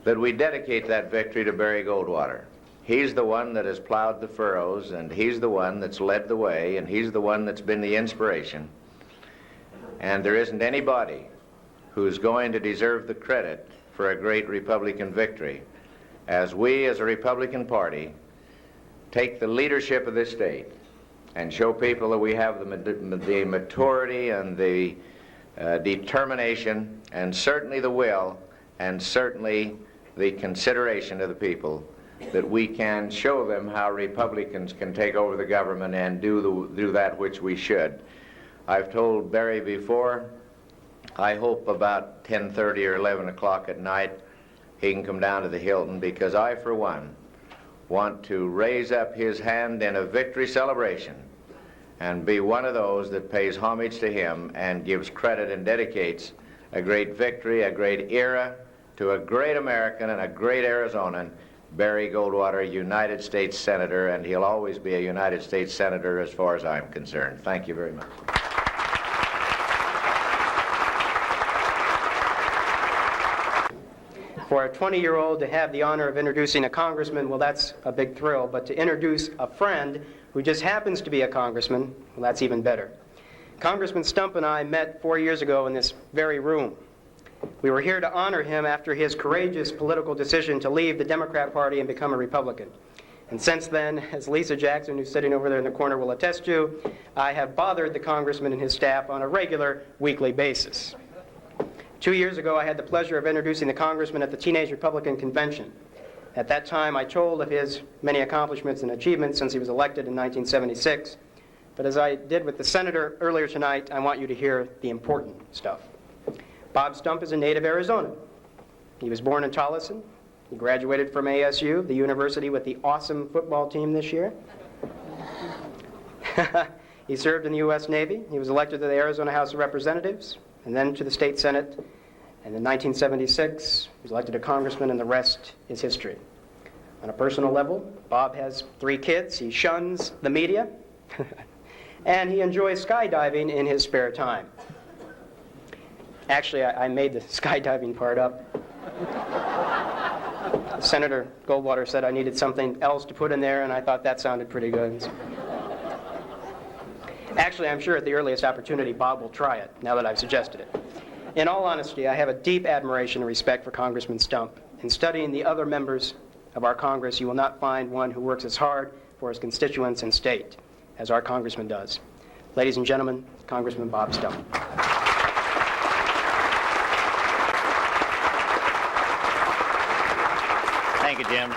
that we dedicate that victory to Barry Goldwater. He's the one that has plowed the furrows, and he's the one that's led the way, and he's the one that's been the inspiration. And there isn't anybody who's going to deserve the credit for a great Republican victory as we, as a Republican Party, take the leadership of this state and show people that we have the maturity and the determination and certainly the will and certainly the consideration of the people, that we can show them how Republicans can take over the government and do that which we should. I've told Barry before, I hope about 10:30 or 11 o'clock at night he can come down to the Hilton, because I, for one, want to raise up his hand in a victory celebration and be one of those that pays homage to him and gives credit and dedicates a great victory, a great era to a great American and a great Arizonan, Barry Goldwater, United States Senator, and he'll always be a United States Senator as far as I'm concerned. Thank you very much. For a 20-year-old to have the honor of introducing a congressman, well, that's a big thrill. But to introduce a friend who just happens to be a congressman, well, that's even better. Congressman Stump and I met 4 years ago in this very room. We were here to honor him after his courageous political decision to leave the Democrat Party and become a Republican. And since then, as Lisa Jackson, who's sitting over there in the corner, will attest to, I have bothered the congressman and his staff on a regular weekly basis. 2 years ago, I had the pleasure of introducing the congressman at the Teenage Republican Convention. At that time, I told of his many accomplishments and achievements since he was elected in 1976. But as I did with the senator earlier tonight, I want you to hear the important stuff. Bob Stump is a native Arizonan. He was born in Tolleson. He graduated from ASU, the university with the awesome football team this year. He served in the U.S. Navy. He was elected to the Arizona House of Representatives and then to the state Senate. And in 1976, he was elected a congressman, and the rest is history. On a personal level, Bob has 3 kids. He shuns the media. And he enjoys skydiving in his spare time. Actually, I made the skydiving part up. Senator Goldwater said I needed something else to put in there, and I thought that sounded pretty good. Actually, I'm sure at the earliest opportunity, Bob will try it, now that I've suggested it. In all honesty, I have a deep admiration and respect for Congressman Stump. In studying the other members of our Congress, you will not find one who works as hard for his constituents and state as our congressman does. Ladies and gentlemen, Congressman Bob Stump. Thank you, Jim.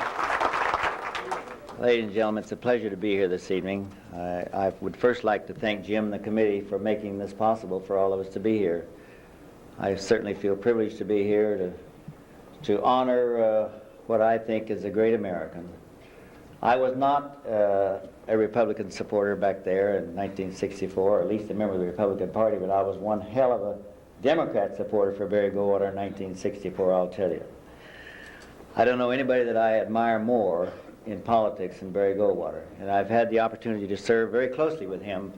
Ladies and gentlemen, it's a pleasure to be here this evening. I would first like to thank Jim and the committee for making this possible for all of us to be here. I certainly feel privileged to be here to honor what I think is a great American. I was not a Republican supporter back there in 1964, or at least a member of the Republican Party, but I was one hell of a Democrat supporter for Barry Goldwater in 1964, I'll tell you. I don't know anybody that I admire more in politics than Barry Goldwater, and I've had the opportunity to serve very closely with him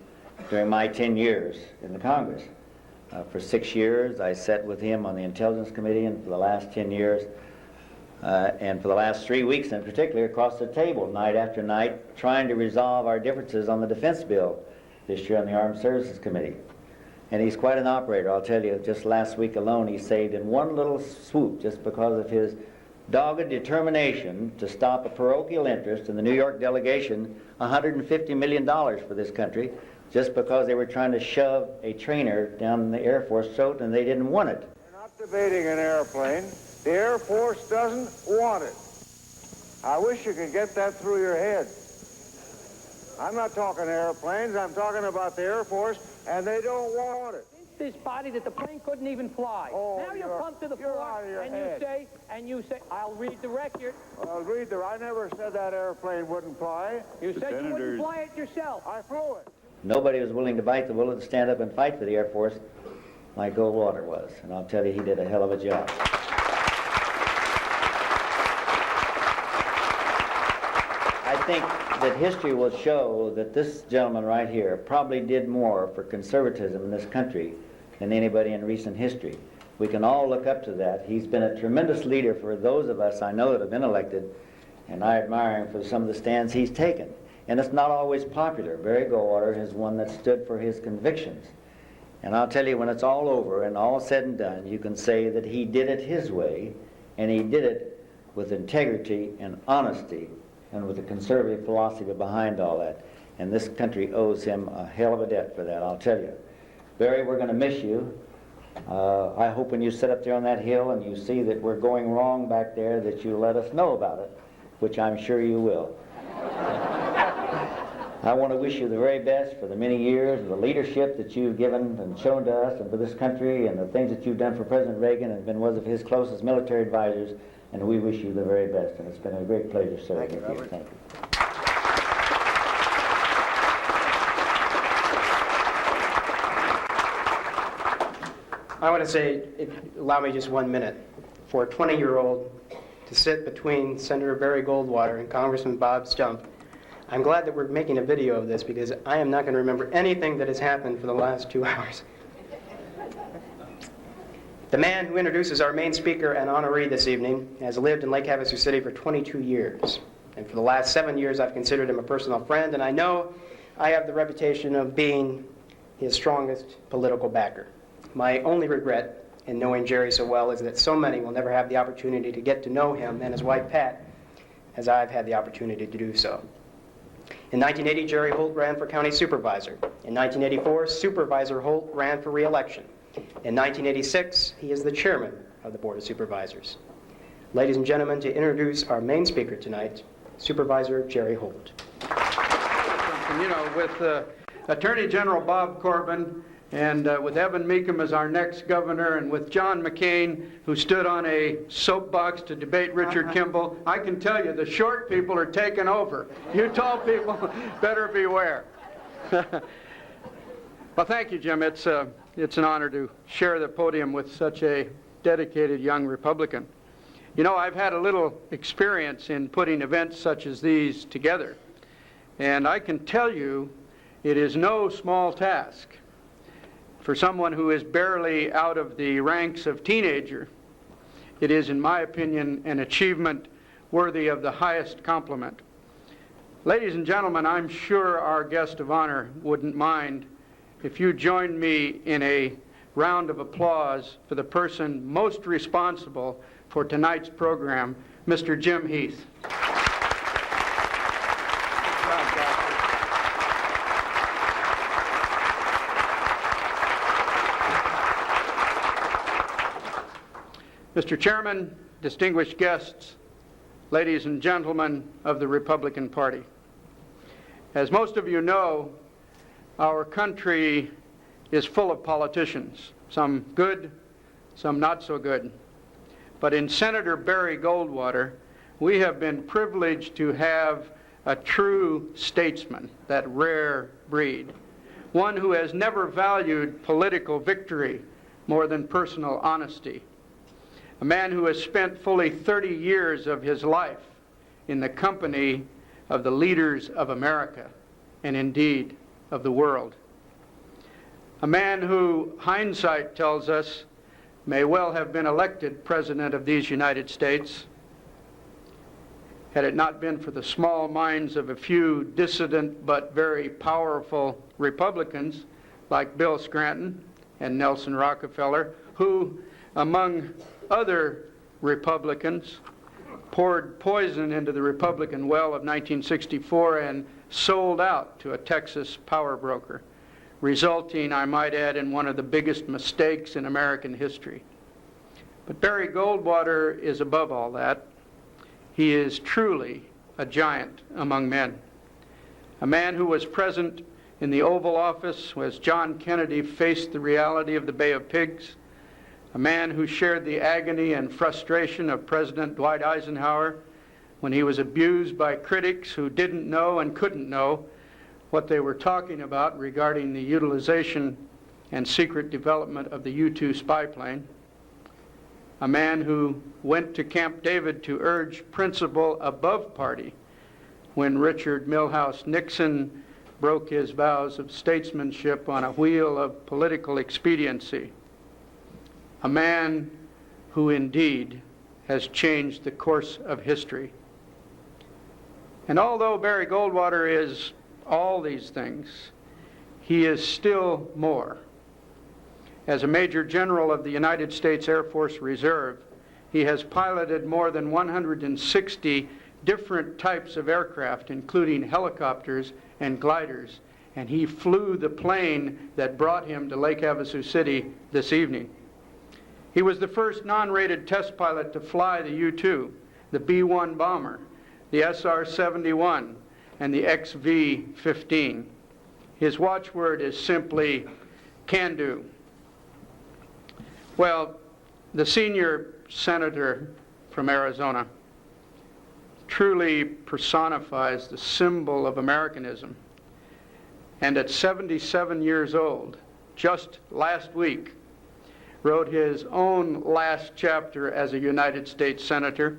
during my 10 years in the Congress. For 6 years, I sat with him on the Intelligence Committee, and for the last 10 years, and for the last 3 weeks in particular, across the table, night after night, trying to resolve our differences on the defense bill this year on the Armed Services Committee. And he's quite an operator, I'll tell you. Just last week alone, he saved in one little swoop, just because of his dogged determination to stop a parochial interest in the New York delegation, $150 million for this country, just because they were trying to shove a trainer down the Air Force throat and they didn't want it. We're not debating an airplane. The Air Force doesn't want it. I wish you could get that through your head. I'm not talking airplanes. I'm talking about the Air Force, and they don't want it. This body that the plane couldn't even fly. Oh, now you come to the floor and you say, I'll read the record. I'll read I never said that airplane wouldn't fly. You said you wouldn't fly it yourself. I flew it. Nobody was willing to bite the bullet to stand up and fight for the Air Force like Goldwater was. And I'll tell you, he did a hell of a job. I think that history will show that this gentleman right here probably did more for conservatism in this country than anybody in recent history. We can all look up to that. He's been a tremendous leader for those of us I know that have been elected, and I admire him for some of the stands he's taken. And it's not always popular. Barry Goldwater is one that stood for his convictions. And I'll tell you, when it's all over and all said and done, you can say that he did it his way, and he did it with integrity and honesty and with a conservative philosophy behind all that. And this country owes him a hell of a debt for that, I'll tell you. Barry, we're going to miss you. I hope when you sit up there on that hill and you see that we're going wrong back there, that you let us know about it, which I'm sure you will. I want to wish you the very best for the many years of the leadership that you've given and shown to us and for this country, and the things that you've done for President Reagan and been one of his closest military advisors. and we wish you the very best, and it's been a great pleasure serving with you. Thank you. I want to say, allow me just 1 minute. For a 20-year-old to sit between Senator Barry Goldwater and Congressman Bob Stump, I'm glad that we're making a video of this because I am not going to remember anything that has happened for the last 2 hours. The man who introduces our main speaker and honoree this evening has lived in Lake Havasu City for 22 years. And for the last 7 years, I've considered him a personal friend, and I know I have the reputation of being his strongest political backer. My only regret in knowing Jerry so well is that so many will never have the opportunity to get to know him and his wife, Pat, as I've had the opportunity to do so. In 1980, Jerry Holt ran for county supervisor. In 1984, Supervisor Holt ran for re-election. In 1986, he is the chairman of the Board of Supervisors. Ladies and gentlemen, to introduce our main speaker tonight, Supervisor Jerry Holt. You know, with Attorney General Bob Corbin, and with Evan Meekum as our next governor, and with John McCain, who stood on a soapbox to debate Richard Kimball, I can tell you the short people are taking over. You tall people better beware. Well, thank you, Jim. It's an honor to share the podium with such a dedicated young Republican. You know, I've had a little experience in putting events such as these together, and I can tell you it is no small task. For someone who is barely out of the ranks of teenager, it is, in my opinion, an achievement worthy of the highest compliment. Ladies and gentlemen, I'm sure our guest of honor wouldn't mind if you joined me in a round of applause for the person most responsible for tonight's program, Mr. Jim Heath. Mr. Chairman, distinguished guests, ladies and gentlemen of the Republican Party. As most of you know, our country is full of politicians, some good, some not so good. But in Senator Barry Goldwater, we have been privileged to have a true statesman, that rare breed, one who has never valued political victory more than personal honesty. A man who has spent fully 30 years of his life in the company of the leaders of America, and indeed of the world. A man who, hindsight tells us, may well have been elected President of these United States had it not been for the small minds of a few dissident but very powerful Republicans like Bill Scranton and Nelson Rockefeller, who, among other Republicans, poured poison into the Republican well of 1964 and sold out to a Texas power broker, resulting, I might add, in one of the biggest mistakes in American history. But Barry Goldwater is above all that. He is truly a giant among men. A man who was present in the Oval Office as John Kennedy faced the reality of the Bay of Pigs. A man who shared the agony and frustration of President Dwight Eisenhower when he was abused by critics who didn't know and couldn't know what they were talking about regarding the utilization and secret development of the U-2 spy plane. A man who went to Camp David to urge principle above party when Richard Milhouse Nixon broke his vows of statesmanship on a wheel of political expediency. A man who indeed has changed the course of history. And although Barry Goldwater is all these things, he is still more. As a Major General of the United States Air Force Reserve, he has piloted more than 160 different types of aircraft, including helicopters and gliders, and he flew the plane that brought him to Lake Havasu City this evening. He was the first non-rated test pilot to fly the U-2, the B-1 bomber, the SR-71, and the XV-15. His watchword is simply, can do. Well, the senior senator from Arizona truly personifies the symbol of Americanism. And at 77 years old, just last week, wrote his own last chapter as a United States Senator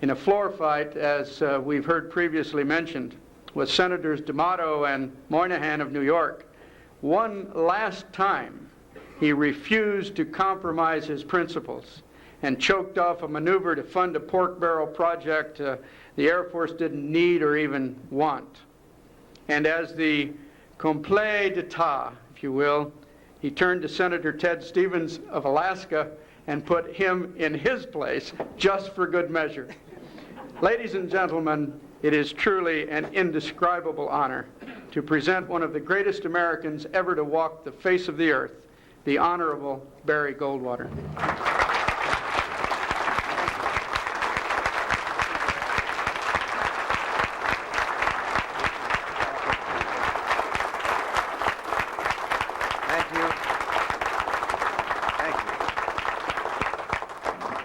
in a floor fight, as we've heard previously mentioned, with Senators D'Amato and Moynihan of New York. One last time, he refused to compromise his principles and choked off a maneuver to fund a pork barrel project the Air Force didn't need or even want. And as the complet d'etat, if you will, he turned to Senator Ted Stevens of Alaska and put him in his place just for good measure. Ladies and gentlemen, it is truly an indescribable honor to present one of the greatest Americans ever to walk the face of the earth, the Honorable Barry Goldwater.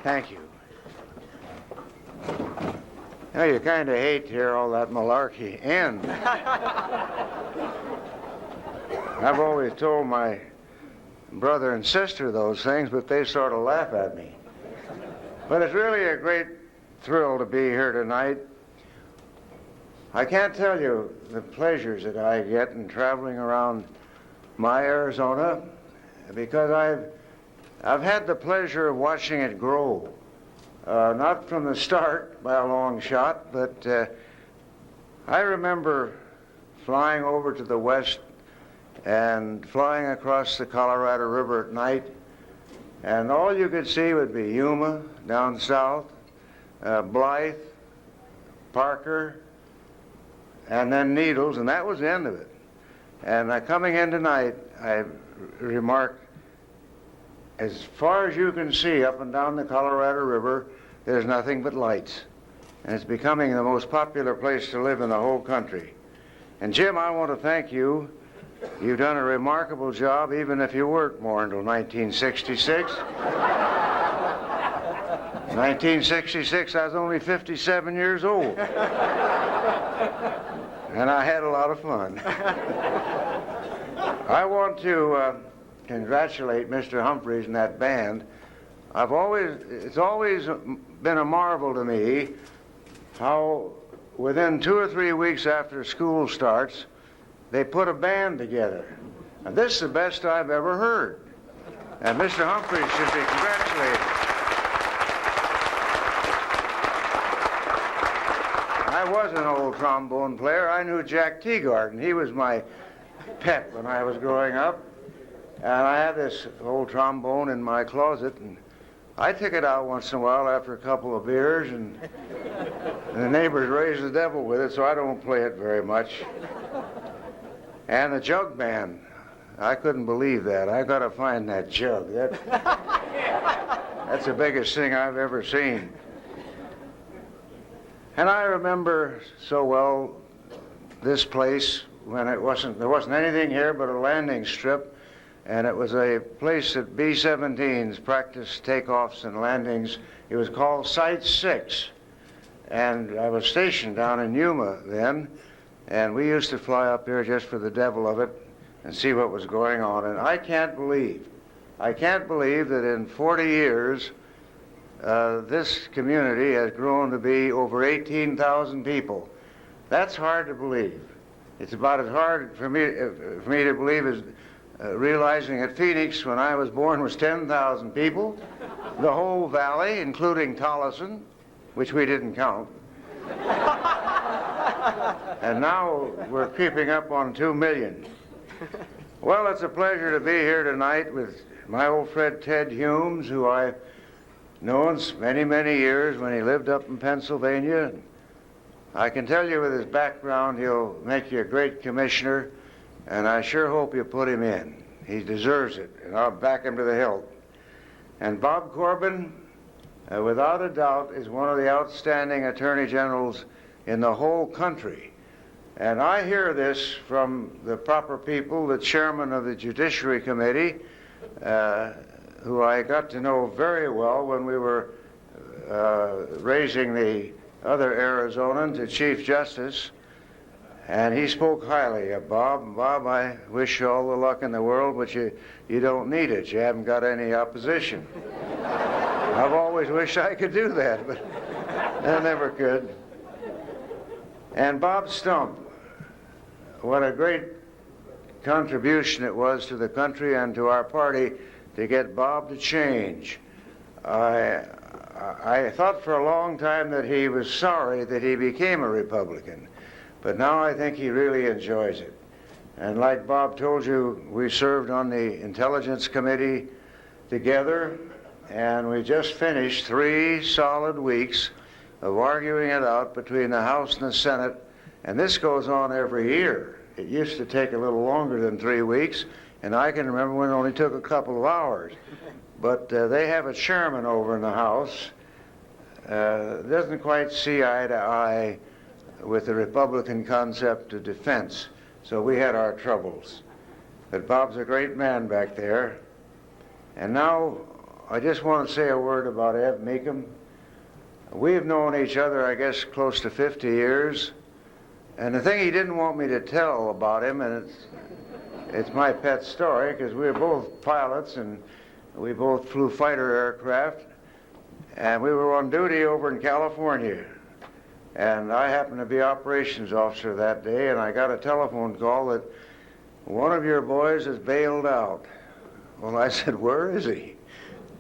Thank you. Now, you kind of hate to hear all that malarkey end. I've always told my brother and sister those things, but they sort of laugh at me. But it's really a great thrill to be here tonight. I can't tell you the pleasures that I get in traveling around my Arizona, because I've had the pleasure of watching it grow. Not from the start by a long shot, but I remember flying over to the west and flying across the Colorado River at night, and all you could see would be Yuma down south, Blythe, Parker, and then Needles, and that was the end of it. And coming in tonight, I remarked, as far as you can see up and down the Colorado River, there's nothing but lights. And it's becoming the most popular place to live in the whole country. And Jim, I want to thank you. You've done a remarkable job, even if you weren't born until 1966. 1966, I was only 57 years old. And I had a lot of fun. I want to congratulate Mr. Humphreys and that band. It's always been a marvel to me how within 2 or 3 weeks after school starts, they put a band together. And this is the best I've ever heard. And Mr. Humphreys should be congratulated. I was an old trombone player. I knew Jack Teagarden. He was my pet when I was growing up. And I had this old trombone in my closet, and I took it out once in a while after a couple of beers, and the neighbors raised the devil with it, so I don't play it very much. And the jug band, I couldn't believe that. I got to find that jug. That's the biggest thing I've ever seen. And I remember so well this place when there wasn't anything here but a landing strip. And it was a place that B-17s practiced takeoffs and landings. It was called Site 6. And I was stationed down in Yuma then, and we used to fly up here just for the devil of it and see what was going on. And I can't believe that in 40 years, this community has grown to be over 18,000 people. That's hard to believe. It's about as hard for me to believe as realizing that Phoenix, when I was born, was 10,000 people, the whole valley, including Tolleson, which we didn't count. And now we're creeping up on 2 million. Well, it's a pleasure to be here tonight with my old friend Ted Humes, who I've known many, many years when he lived up in Pennsylvania. I can tell you with his background, he'll make you a great commissioner. And I sure hope you put him in. He deserves it, and I'll back him to the hilt. And Bob Corbin, without a doubt, is one of the outstanding attorney generals in the whole country. And I hear this from the proper people, the chairman of the Judiciary Committee, who I got to know very well when we were raising the other Arizonan to Chief Justice, and he spoke highly of Bob. Bob, I wish you all the luck in the world, but you don't need it. You haven't got any opposition. I've always wished I could do that, but I never could. And Bob Stump, what a great contribution it was to the country and to our party to get Bob to change. I thought for a long time that he was sorry that he became a Republican, but now I think he really enjoys it. And like Bob told you, we served on the Intelligence Committee together, and we just finished 3 solid weeks of arguing it out between the House and the Senate, and this goes on every year. It used to take a little longer than 3 weeks, and I can remember when it only took a couple of hours. But they have a chairman over in the House, doesn't quite see eye to eye with the Republican concept of defense, so we had our troubles. But Bob's a great man back there. And now I just want to say a word about Ev Meekum. We've known each other, I guess, close to 50 years. And the thing he didn't want me to tell about him, and it's my pet story, because we were both pilots and we both flew fighter aircraft, and we were on duty over in California. And I happened to be operations officer that day, and I got a telephone call that one of your boys has bailed out. Well, I said, where is he?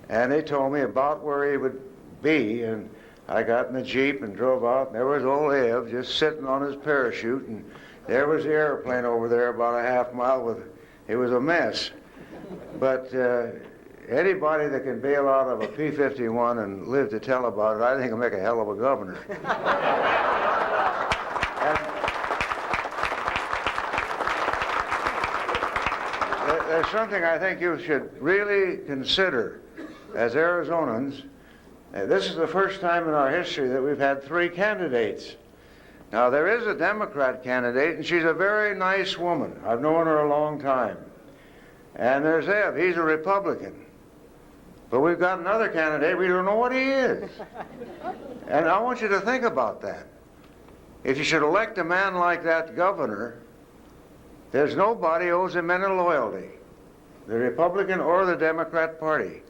And they told me about where he would be, and I got in the Jeep and drove out, and there was old Ev just sitting on his parachute, and there was the airplane over there about a half mile with, it was a mess. But anybody that can bail out of a P-51 and live to tell about it, I think will make a hell of a governor. And there's something I think you should really consider as Arizonans. This is the first time in our history that we've had 3 candidates. Now, there is a Democrat candidate, and she's a very nice woman. I've known her a long time. And there's Ev. He's a Republican. But we've got another candidate. We don't know what he is. And I want you to think about that. If you should elect a man like that governor, there's nobody owes him any loyalty, the Republican or the Democrat Party.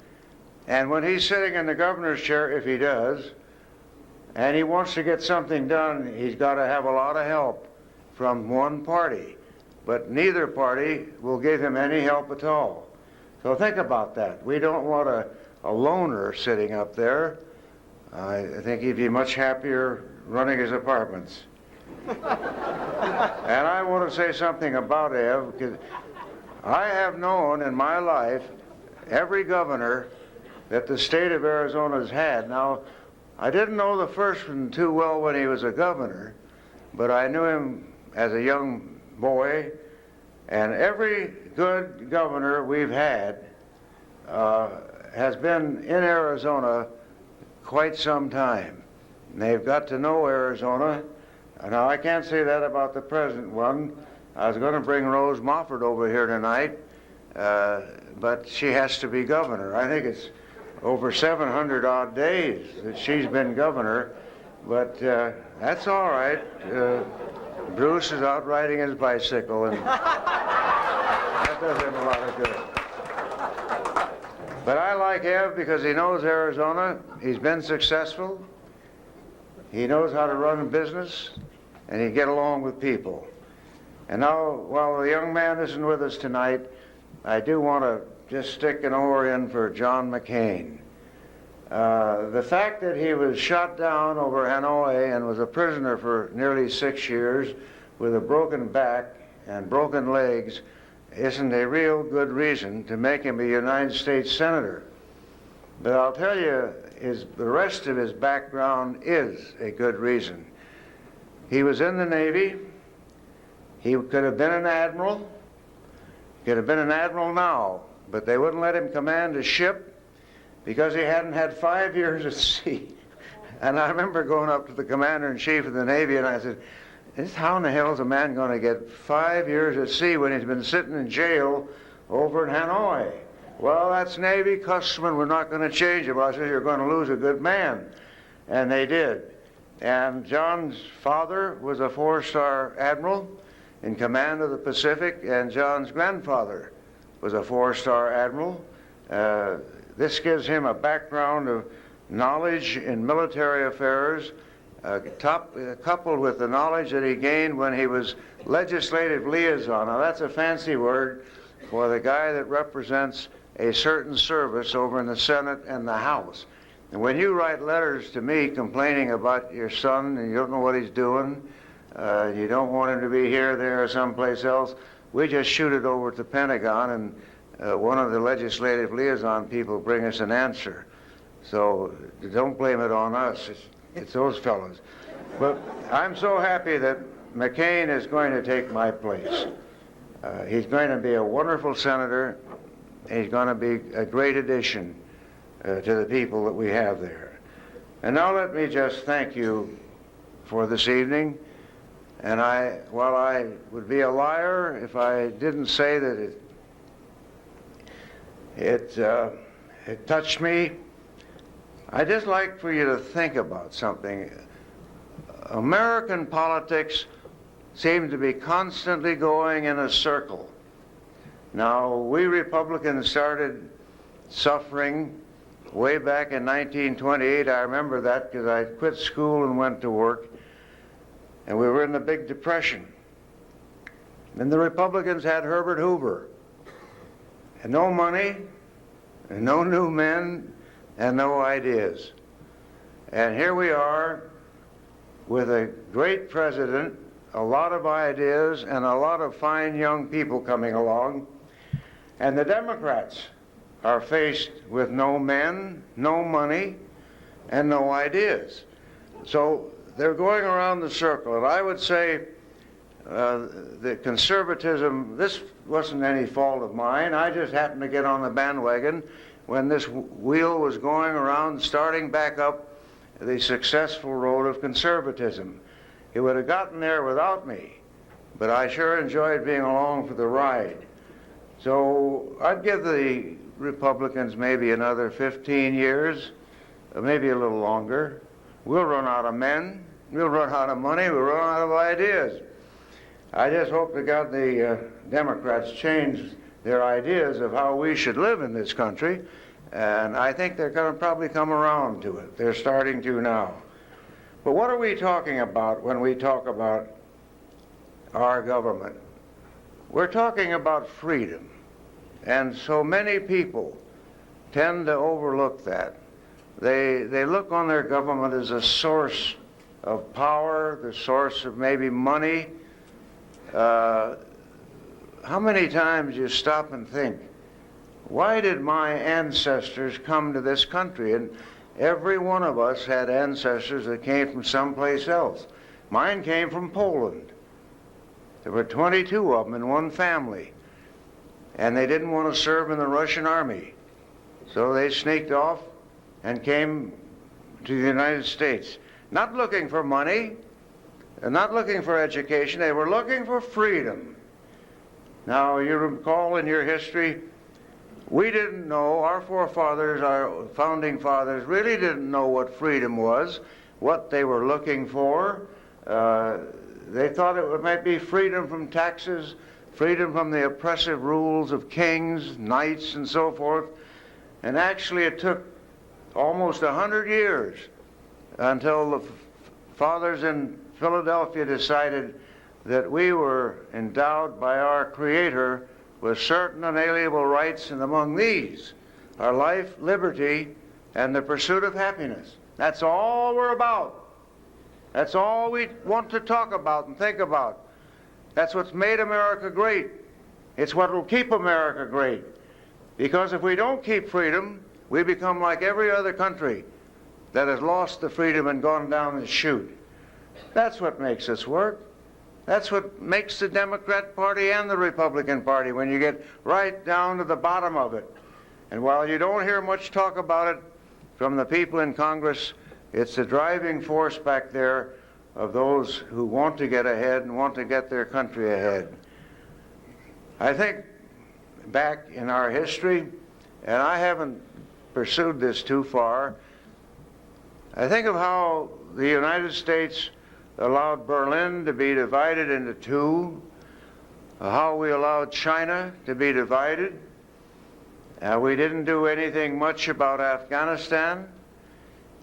And when he's sitting in the governor's chair, if he does, and he wants to get something done, he's got to have a lot of help from one party. But neither party will give him any help at all. So think about that. We don't want a loner sitting up there. I think he'd be much happier running his apartments. And I want to say something about Ev, because I have known in my life every governor that the state of Arizona has had. Now, I didn't know the first one too well when he was a governor, but I knew him as a young boy, and every good governor we've had has been in Arizona quite some time. And they've got to know Arizona. Now, I can't say that about the present one. I was going to bring Rose Mofford over here tonight, but she has to be governor. I think it's over 700 odd days that she's been governor, but that's all right. Bruce is out riding his bicycle, and that does him a lot of good. But I like Ev because he knows Arizona. He's been successful. He knows how to run a business, and he get along with people. And now, while the young man isn't with us tonight, I do want to just stick an oar in for John McCain. The fact that he was shot down over Hanoi and was a prisoner for nearly 6 years with a broken back and broken legs isn't a real good reason to make him a United States Senator. But I'll tell you, the rest of his background is a good reason. He was in the Navy. He could have been an admiral. He could have been an admiral now, but they wouldn't let him command a ship because he hadn't had 5 years at sea. And I remember going up to the commander-in-chief of the Navy, and I said, how in the hell is a man going to get 5 years at sea when he's been sitting in jail over in Hanoi? Well, that's Navy custom, and we're not going to change it. Well, I said, you're going to lose a good man. and they did. And John's father was a 4-star admiral in command of the Pacific, and John's grandfather was a 4-star admiral. This gives him a background of knowledge in military affairs, coupled with the knowledge that he gained when he was legislative liaison. Now that's a fancy word for the guy that represents a certain service over in the Senate and the House. And when you write letters to me complaining about your son and you don't know what he's doing, you don't want him to be here, there, or someplace else, we just shoot it over at the Pentagon, and one of the legislative liaison people bring us an answer. So don't blame it on us. It's those fellows. But I'm so happy that McCain is going to take my place. He's going to be a wonderful senator. He's going to be a great addition to the people that we have there. And now let me just thank you for this evening. And while I would be a liar if I didn't say that it touched me, I'd just like for you to think about something. American politics seem to be constantly going in a circle. Now, we Republicans started suffering way back in 1928. I remember that because I quit school and went to work, and we were in the Big Depression. And the Republicans had Herbert Hoover, and no money, and no new men, and no ideas. And here we are with a great president, a lot of ideas, and a lot of fine young people coming along. And the Democrats are faced with no men, no money, and no ideas. So they're going around the circle. And I would say the conservatism, this wasn't any fault of mine. I just happened to get on the bandwagon when this wheel was going around, starting back up the successful road of conservatism. It would have gotten there without me, but I sure enjoyed being along for the ride. So I'd give the Republicans maybe another 15 years, maybe a little longer. We'll run out of men, we'll run out of money, we'll run out of ideas. I just hope to God the Democrats change their ideas of how we should live in this country, and I think they're going to probably come around to it. They're starting to now. But what are we talking about when we talk about our government? We're talking about freedom, and so many people tend to overlook that. They look on their government as a source of power, the source of maybe money. How many times you stop and think, why did my ancestors come to this country? And every one of us had ancestors that came from someplace else. Mine came from Poland. There were 22 of them in one family, and they didn't want to serve in the Russian army. So they sneaked off and came to the United States, not looking for money, and not looking for education. They were looking for freedom. Now, you recall in your history, we didn't know, our forefathers, our founding fathers, really didn't know what freedom was, what they were looking for. They thought it might be freedom from taxes, freedom from the oppressive rules of kings, knights, and so forth. And actually it took almost 100 years until the fathers in Philadelphia decided that we were endowed by our Creator with certain unalienable rights, and among these are life, liberty, and the pursuit of happiness. That's all we're about. That's all we want to talk about and think about. That's what's made America great. It's what will keep America great. Because if we don't keep freedom, we become like every other country that has lost the freedom and gone down the chute. That's what makes us work. That's what makes the Democrat Party and the Republican Party when you get right down to the bottom of it. And while you don't hear much talk about it from the people in Congress, it's the driving force back there of those who want to get ahead and want to get their country ahead. I think back in our history, and I haven't pursued this too far, I think of how the United States allowed Berlin to be divided into two, how we allowed China to be divided. We didn't do anything much about Afghanistan,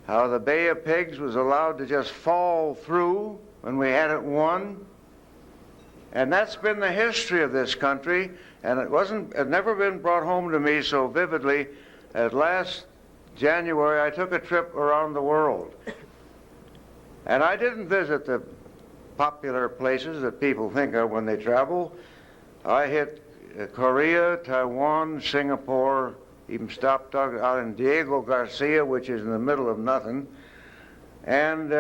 how the Bay of Pigs was allowed to just fall through when we hadn't won. And that's been the history of this country, and it had never been brought home to me so vividly as last January. I took a trip around the world. And I didn't visit the popular places that people think of when they travel. I hit Korea, Taiwan, Singapore, even stopped out in Diego Garcia, which is in the middle of nothing, and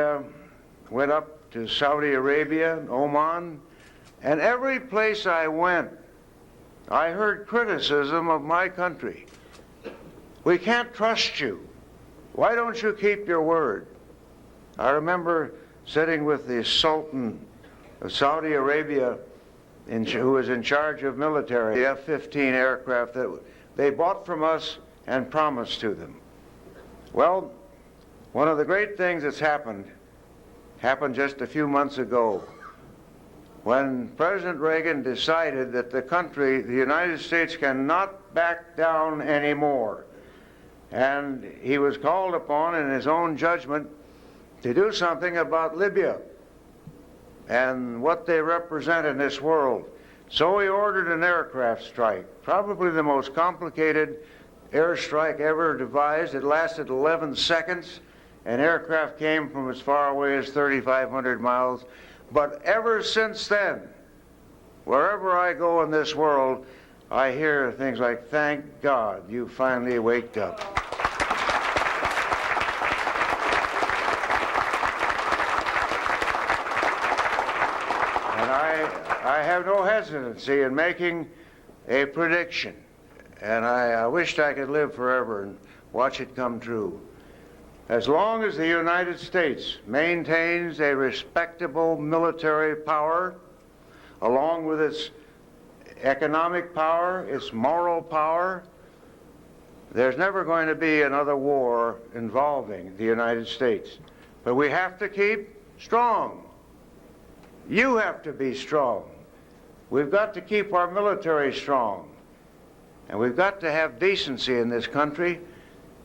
went up to Saudi Arabia, Oman, and every place I went, I heard criticism of my country. We can't trust you. Why don't you keep your word? I remember sitting with the Sultan of Saudi Arabia, who was in charge of military, the F-15 aircraft that they bought from us and promised to them. Well, one of the great things that's happened just a few months ago, when President Reagan decided that the country, the United States, cannot back down anymore. And he was called upon in his own judgment to do something about Libya and what they represent in this world. So he ordered an aircraft strike, probably the most complicated airstrike ever devised. It lasted 11 seconds. An aircraft came from as far away as 3,500 miles. But ever since then, wherever I go in this world, I hear things like, "Thank God you finally waked up." And I have no hesitancy in making a prediction, and I wished I could live forever and watch it come true. As long as the United States maintains a respectable military power, along with its economic power, its moral power, there's never going to be another war involving the United States. But we have to keep strong. You have to be strong. We've got to keep our military strong. And we've got to have decency in this country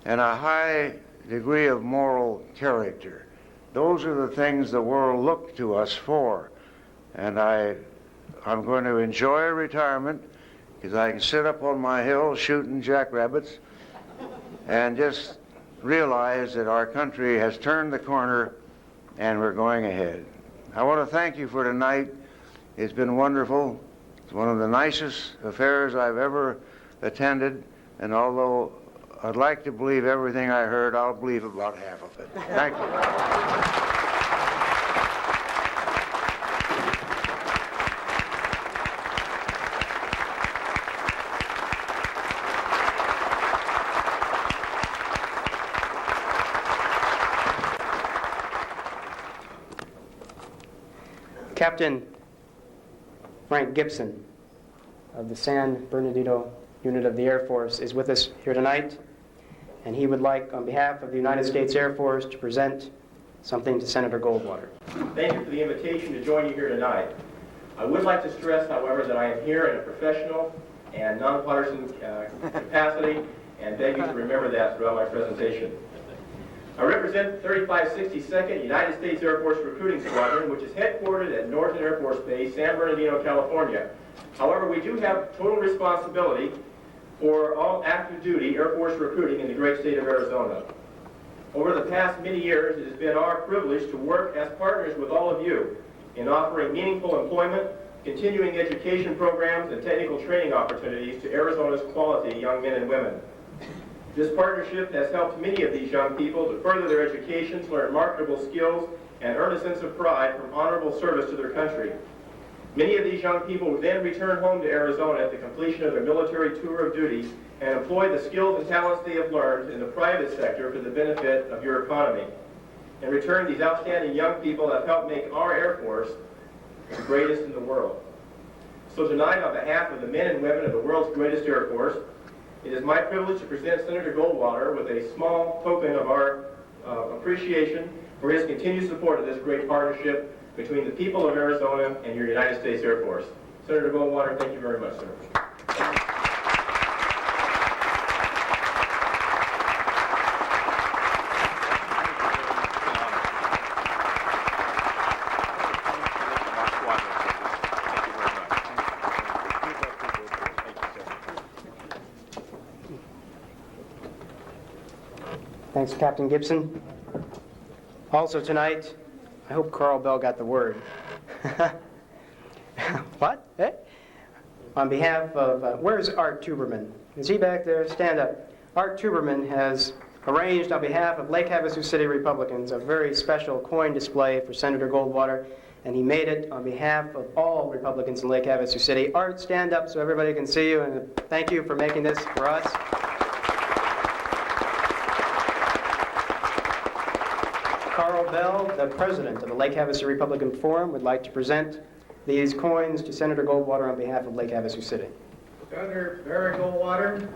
and a high degree of moral character. Those are the things the world look to us for. And I'm going to enjoy retirement because I can sit up on my hill shooting jackrabbits and just realize that our country has turned the corner and we're going ahead. I want to thank you for tonight. It's been wonderful. It's one of the nicest affairs I've ever attended, and although I'd like to believe everything I heard, I'll believe about half of it. Thank you. Captain Frank Gibson of the San Bernardino Unit of the Air Force is with us here tonight, and he would like, on behalf of the United States Air Force, to present something to Senator Goldwater. Thank you for the invitation to join you here tonight. I would like to stress, however, that I am here in a professional and nonpartisan capacity, and beg you to remember that throughout my presentation. I represent the 3562nd United States Air Force Recruiting Squadron, which is headquartered at Norton Air Force Base, San Bernardino, California. However, we do have total responsibility for all active duty Air Force recruiting in the great state of Arizona. Over the past many years, it has been our privilege to work as partners with all of you in offering meaningful employment, continuing education programs, and technical training opportunities to Arizona's quality young men and women. This partnership has helped many of these young people to further their educations, learn marketable skills, and earn a sense of pride from honorable service to their country. Many of these young people will then return home to Arizona at the completion of their military tour of duty and employ the skills and talents they have learned in the private sector for the benefit of your economy. In return, these outstanding young people have helped make our Air Force the greatest in the world. So tonight, on behalf of the men and women of the world's greatest Air Force, it is my privilege to present Senator Goldwater with a small token of our appreciation for his continued support of this great partnership between the people of Arizona and your United States Air Force. Senator Goldwater, thank you very much, sir. Thanks, Captain Gibson. Also tonight, I hope Carl Bell got the word. What? Eh? On behalf of, where's Art Tuberman? Is he back there? Stand up. Art Tuberman has arranged on behalf of Lake Havasu City Republicans a very special coin display for Senator Goldwater, and he made it on behalf of all Republicans in Lake Havasu City. Art, stand up so everybody can see you, and thank you for making this for us. Carl Bell, the president of the Lake Havasu Republican Forum, would like to present these coins to Senator Goldwater on behalf of Lake Havasu City. Senator Barry Goldwater,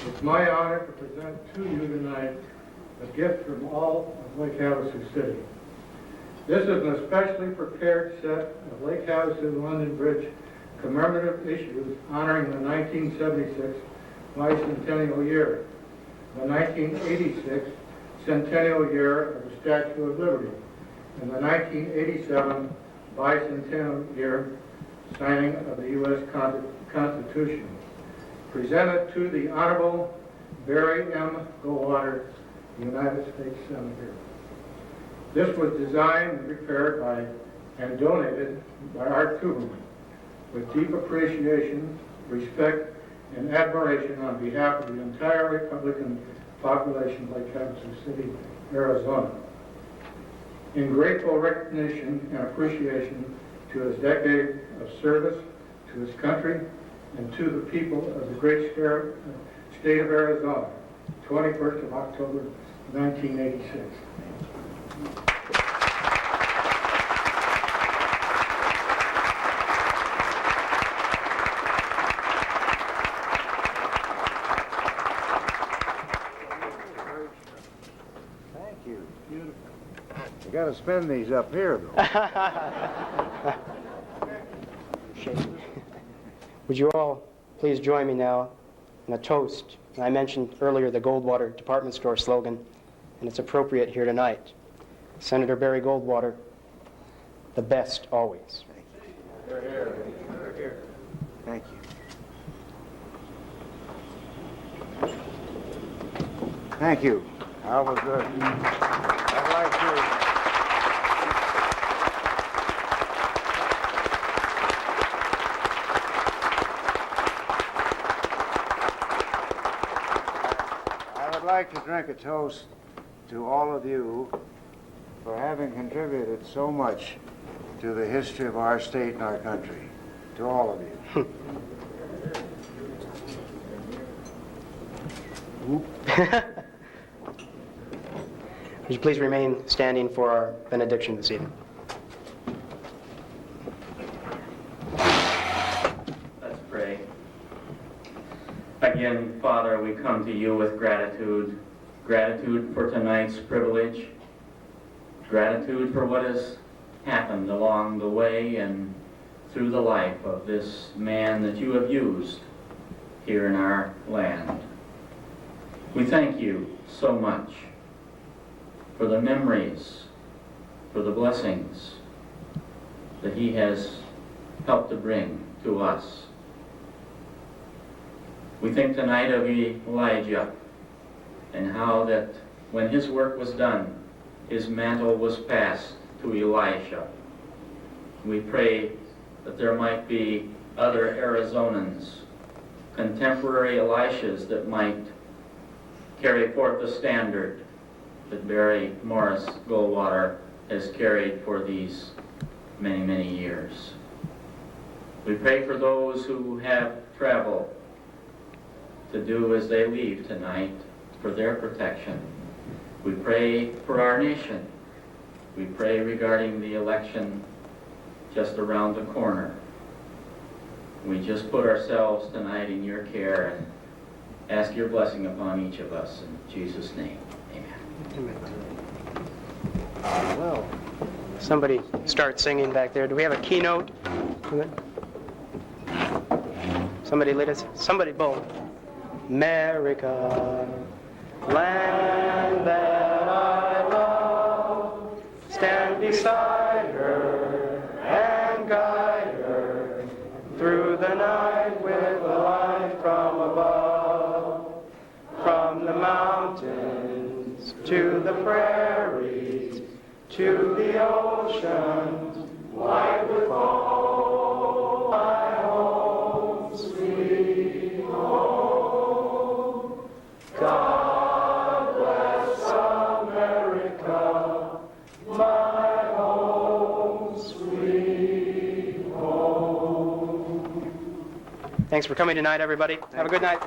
it's my honor to present to you tonight a gift from all of Lake Havasu City. This is an especially prepared set of Lake Havasu London Bridge commemorative issues honoring the 1976 bicentennial year, the 1986 centennial year of the Statue of Liberty, and the 1987 bicentennial year signing of the U.S. Constitution, presented to the Honorable Barry M. Goldwater, United States Senator. This was designed and prepared by and donated by Art Tuberman with deep appreciation, respect, and admiration on behalf of the entire Republican population of Lake Havasu City, Arizona. In grateful recognition and appreciation to his decade of service to his country and to the people of the great state of Arizona, 21st of October, 1986. Thank you. Beautiful. You got to spend these up here, though. Would you all please join me now in a toast? I mentioned earlier the Goldwater department store slogan, and it's appropriate here tonight. Senator Barry Goldwater, the best always. Here, here. Here, here. Thank you. Thank you. That was good. I'd like to... I'd like to drink a toast to all of you for having contributed so much to the history of our state and our country. To all of you. Would you please remain standing for our benediction this evening? Let's pray. Again, Father, we come to you with gratitude. Gratitude for tonight's privilege. Gratitude for what has happened along the way and through the life of this man that you have used here in our land. We thank you so much for the memories, for the blessings that he has helped to bring to us. We think tonight of Elijah and how that when his work was done, his mantle was passed to Elisha. We pray that there might be other Arizonans, contemporary Elishas that might carry forth the standard that Barry Morris Goldwater has carried for these many, many years. We pray for those who have traveled to do as they leave tonight for their protection. We pray for our nation. We pray regarding the election just around the corner. We just put ourselves tonight in your care and ask your blessing upon each of us. In Jesus' name, amen. Well, somebody start singing back there. Do we have a keynote? Somebody lead us. Somebody bold. America, land that I love, stand beside her and guide her through the night with a light from above. From the mountains to the prairies to the oceans, white with foam, my home, sweet home. God bless America, my home, sweet home. Thanks for coming tonight, everybody. Have a good night.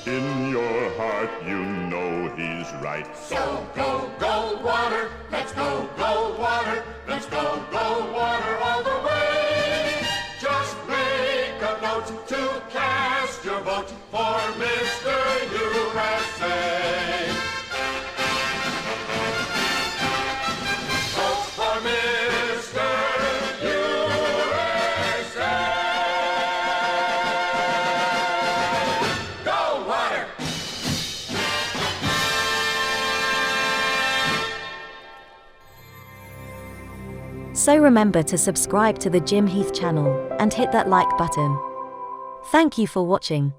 In your heart, you know he's right. So go Goldwater, let's go Goldwater, let's go Goldwater all the way. Just make a note to cast your vote for Mr. USA. Vote for Mr. USA. Goldwater. So remember to subscribe to the Jim Heath channel and hit that like button. Thank you for watching.